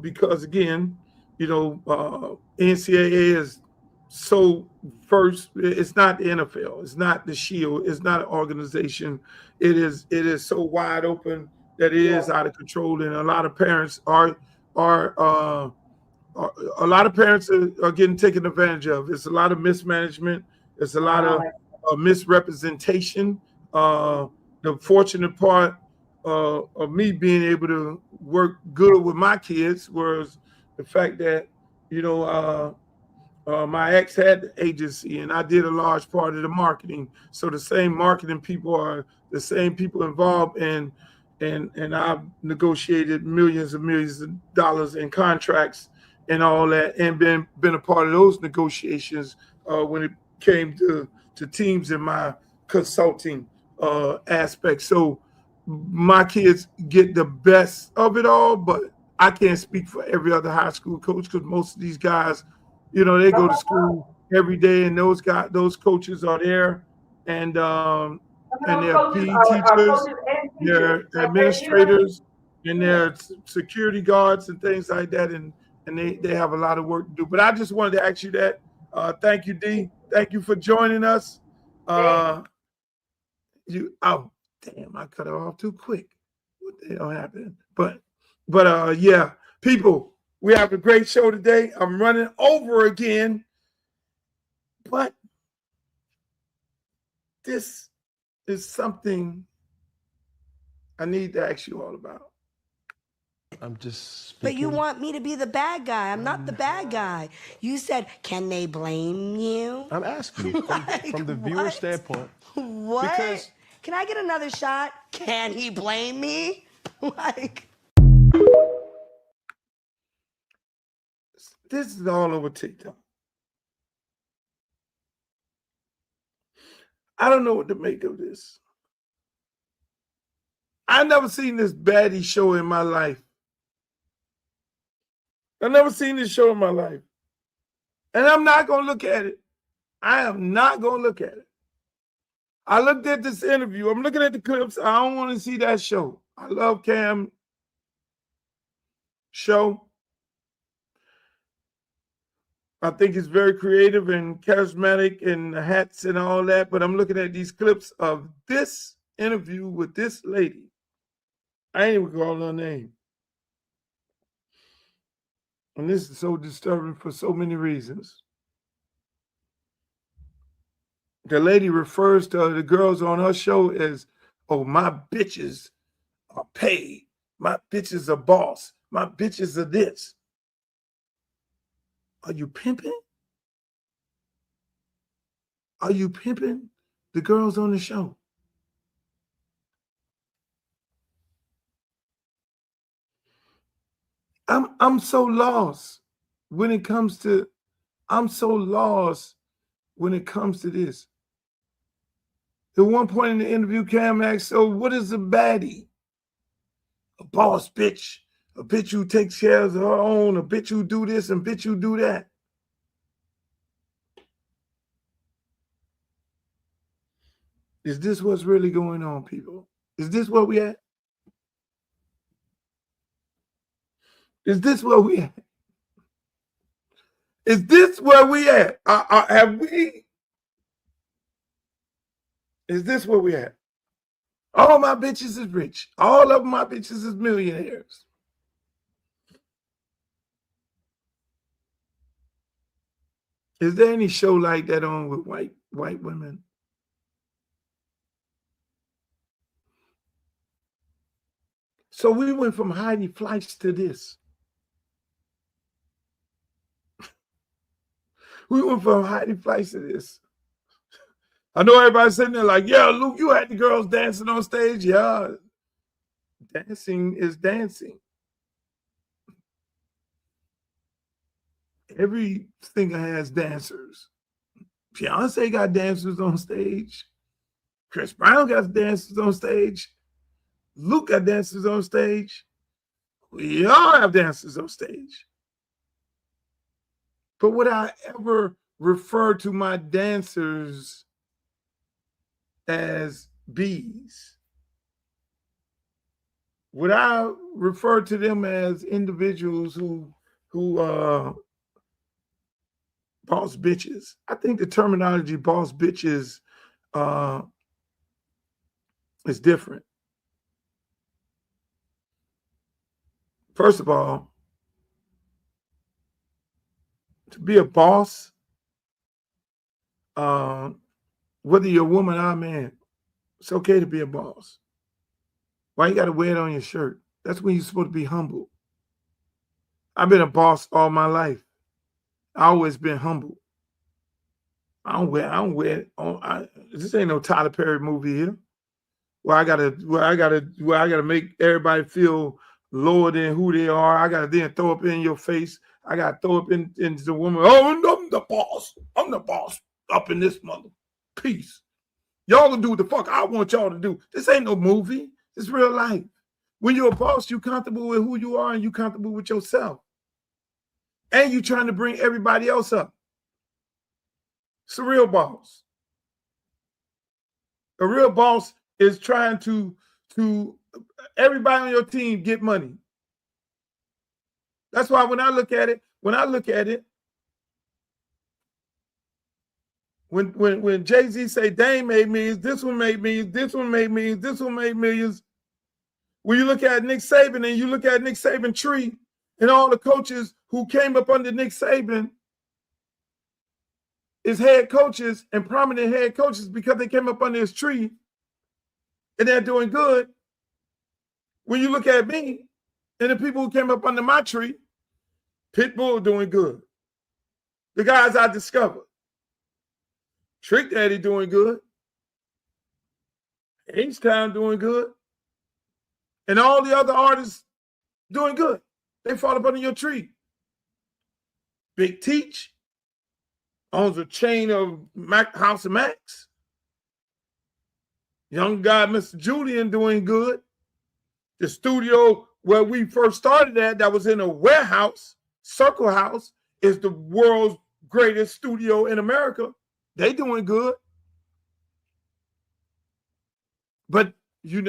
because again, NCAA is so first. It's not the NFL, it's not the Shield, it's not an organization. It is so wide open that it is out of control, and a lot of parents are getting taken advantage of. It's a lot of mismanagement. It's a lot of misrepresentation. The fortunate part of me being able to work good with my kids was the fact that, my ex had the agency, and I did a large part of the marketing. So the same marketing people are the same people involved, and I've negotiated millions and millions of dollars in contracts and all that, and been a part of those negotiations when it came to teams in my consulting aspect. So my kids get the best of it all, but I can't speak for every other high school coach, because most of these guys, they go to school every day, and those coaches are there, and they're PE teachers, they're administrators, and they're security guards and things like that, and they have a lot of work to do. But I just wanted to ask you that. Thank you, D. Thank you for joining us. Oh, damn, I cut it off too quick. What the hell happened? But yeah, people, we have a great show today. I'm running over again, but this is something I need to ask you all about. I'm just speaking. But you want me to be the bad guy. I'm not the bad guy. You said, can they blame you? I'm asking you from the viewer standpoint. What? Because can I get another shot? Can he blame me? This is all over TikTok. I don't know what to make of this. I've never seen this baddie show in my life. I've never seen this show in my life. And I'm not going to look at it. I am not going to look at it. I looked at this interview. I'm looking at the clips. I don't want to see that show. I love Cam show. I think it's very creative and charismatic, and the hats and all that. But I'm looking at these clips of this interview with this lady. I ain't even call her name. And this is so disturbing for so many reasons. The lady refers to the girls on her show as, oh, my bitches are paid. My bitches are boss. My bitches are this. Are you pimping? Are you pimping the girls on the show? I'm so lost when it comes to this. At one point in the interview, Cam asked, so what is a baddie? A boss bitch, a bitch who takes care of her own, a bitch who do this and bitch who do that. Is this what's really going on, people? Is this where we at? Is this where we at? Is this where we at? Have we? Is this where we at? All my bitches is rich. All of my bitches is millionaires. Is there any show like that on with white women? So we went from Heidi Fleiss to this. We went from Heidi Fleiss to this. I know everybody's sitting there like, yeah, Luke, you had the girls dancing on stage. Yeah, dancing is dancing. Every singer has dancers. Beyonce got dancers on stage. Chris Brown got dancers on stage. Luke got dancers on stage. We all have dancers on stage. But would I ever refer to my dancers as bees? Would I refer to them as individuals who boss bitches? I think the terminology boss bitches is different. First of all, to be a boss, whether you're a woman or a man, it's okay to be a boss. Why you got to wear it on your shirt? That's when you're supposed to be humble. I've been a boss all my life. I always been humble. This ain't no Tyler Perry movie here. Where I gotta make everybody feel lower than who they are. I gotta then throw up in your face. I gotta throw up into the woman. Oh, I'm the boss. I'm the boss up in this mother. Peace. Y'all gonna do what the fuck I want y'all to do. This ain't no movie. It's real life. When you're a boss, you comfortable with who you are and you comfortable with yourself. And you trying to bring everybody else up. It's a real boss. A real boss is trying to everybody on your team get money. That's why when I look at it, when Jay-Z say Dame made millions, this one made millions, this one made millions, this one made millions. When you look at Nick Saban and you look at Nick Saban tree and all the coaches who came up under Nick Saban is head coaches and prominent head coaches because they came up under his tree and they're doing good. When you look at me and the people who came up under my tree, Pitbull doing good. The guys I discovered. Trick Daddy doing good. H-Town doing good. And all the other artists doing good. They fall up under your tree. Big Teach owns a chain of House of Max. Young guy, Mr. Julian, doing good. The studio where we first started at, that was in a warehouse, Circle House, is the world's greatest studio in America. They doing good. But you ain't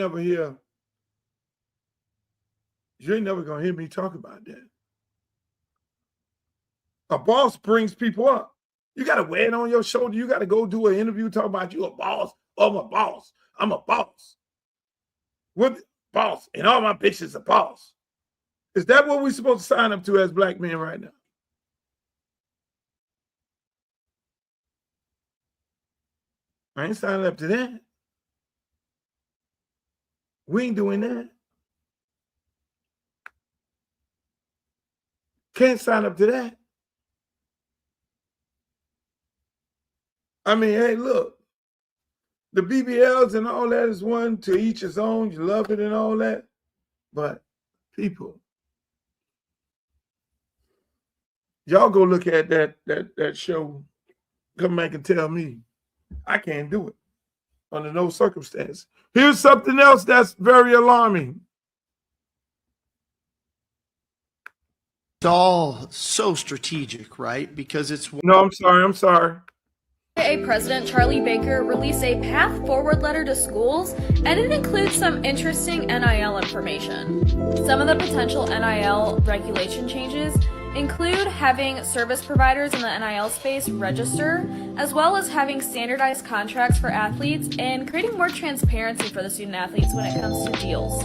never gonna hear me talk about that. A boss brings people up. You gotta wear it on your shoulder. You gotta go do an interview talk about you a boss. Oh, I'm a boss. I'm a boss. What boss? And all my bitches are boss. Is that what we're supposed to sign up to as black men right now? I ain't signing up to that. We ain't doing that. Can't sign up to that. I mean, hey, look, the BBLs and all that is one, to each his own. You love it and all that. But people, y'all go look at that show. Come back and tell me I can't do it under no circumstance. Here's something else that's very alarming. It's all so strategic, right? Because it's... No, I'm sorry. President Charlie Baker released a path forward letter to schools, and it includes some interesting NIL information. Some of the potential NIL regulation changes include having service providers in the NIL space register, as well as having standardized contracts for athletes and creating more transparency for the student athletes when it comes to deals.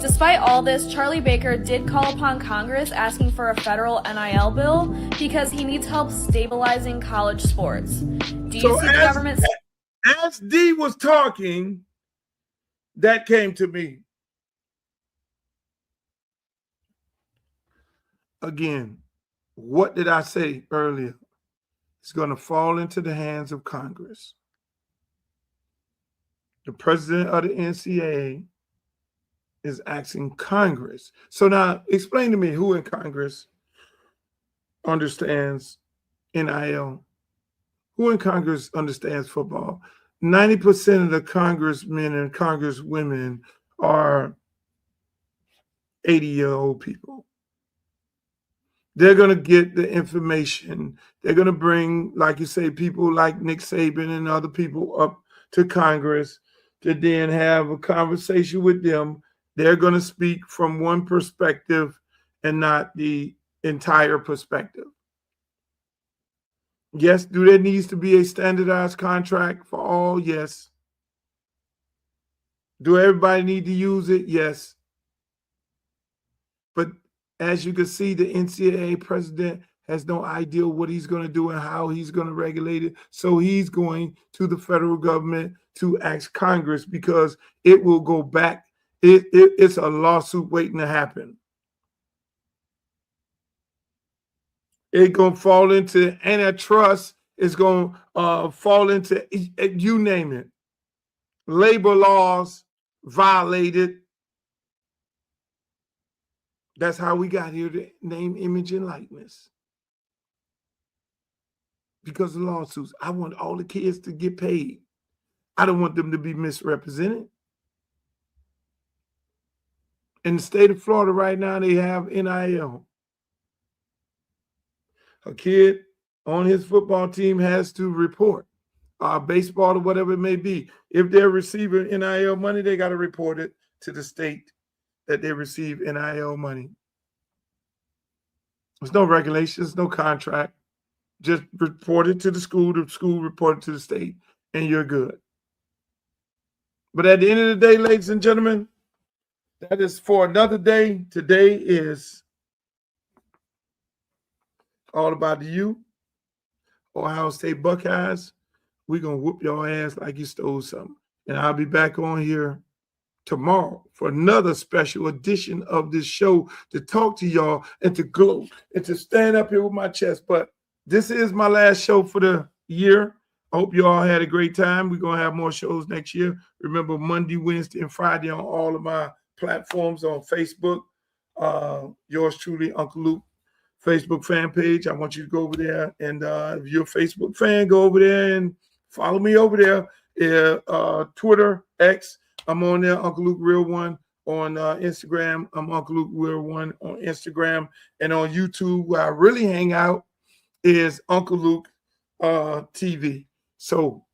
Despite all this, Charlie Baker did call upon Congress asking for a federal NIL bill because he needs help stabilizing college sports. Do you see the government? As D was talking, that came to me. Again, what did I say earlier? It's going to fall into the hands of Congress. The president of the NCAA is asking Congress. So now explain to me who in Congress understands NIL. Who in Congress understands football? 90% of the congressmen and congresswomen are 80-year-old people. They're going to get the information. They're going to bring, like you say, people like Nick Saban and other people up to Congress to then have a conversation with them. They're going to speak from one perspective and not the entire perspective. Yes, do there needs to be a standardized contract for all? Yes. Do everybody need to use it? Yes. But as you can see, the NCAA president has no idea what he's going to do and how he's going to regulate it. So he's going to the federal government to ask Congress because it will go back. It's a lawsuit waiting to happen. It's going to fall into antitrust. It's going to fall into, you name it. Labor laws violated. That's how we got here, to name, image, and likeness. Because of lawsuits. I want all the kids to get paid. I don't want them to be misrepresented. In the state of Florida right now, they have NIL. A kid on his football team has to report, baseball or whatever it may be. If they're receiving NIL money, they got to report it to the state that they receive NIL money. There's no regulations, no contract. Just report it to the school report it to the state, and you're good. But at the end of the day, ladies and gentlemen, that is for another day. Today is all about you, Ohio State Buckeyes. We're going to whoop your ass like you stole something. And I'll be back on here tomorrow for another special edition of this show to talk to y'all and to glow and to stand up here with my chest. But this is my last show for the year. I hope you all had a great time. We're going to have more shows next year. Remember, Monday, Wednesday, and Friday on all of my platforms on Facebook. Yours truly, Uncle Luke, Facebook fan page. I want you to go over there. And if you're a Facebook fan, go over there and follow me over there. Twitter, X, I'm on there, Uncle Luke Real One. On Instagram, I'm Uncle Luke Real One on Instagram. And on YouTube, where I really hang out, is Uncle Luke TV. So,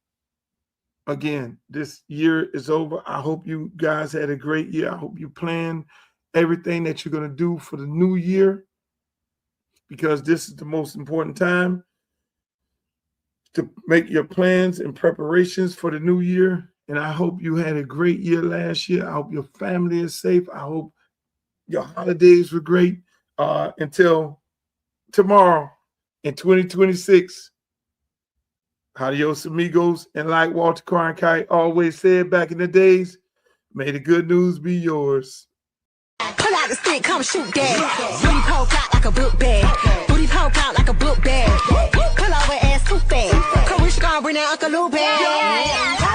again, this year is over. I hope you guys had a great year. I hope you plan everything that you're going to do for the new year, because this is the most important time to make your plans and preparations for the new year. And I hope you had a great year last year. I hope your family is safe. I hope your holidays were great. Until tomorrow in 2026, adios amigos. And like Walter Cronkite always said back in the days, may the good news be yours. Pull out the stick, come shoot that. Booty poke out like a book bag. Booty poke out like a book bag. Pull over ass too fast. Come, we should go bring that Uncle Lou back.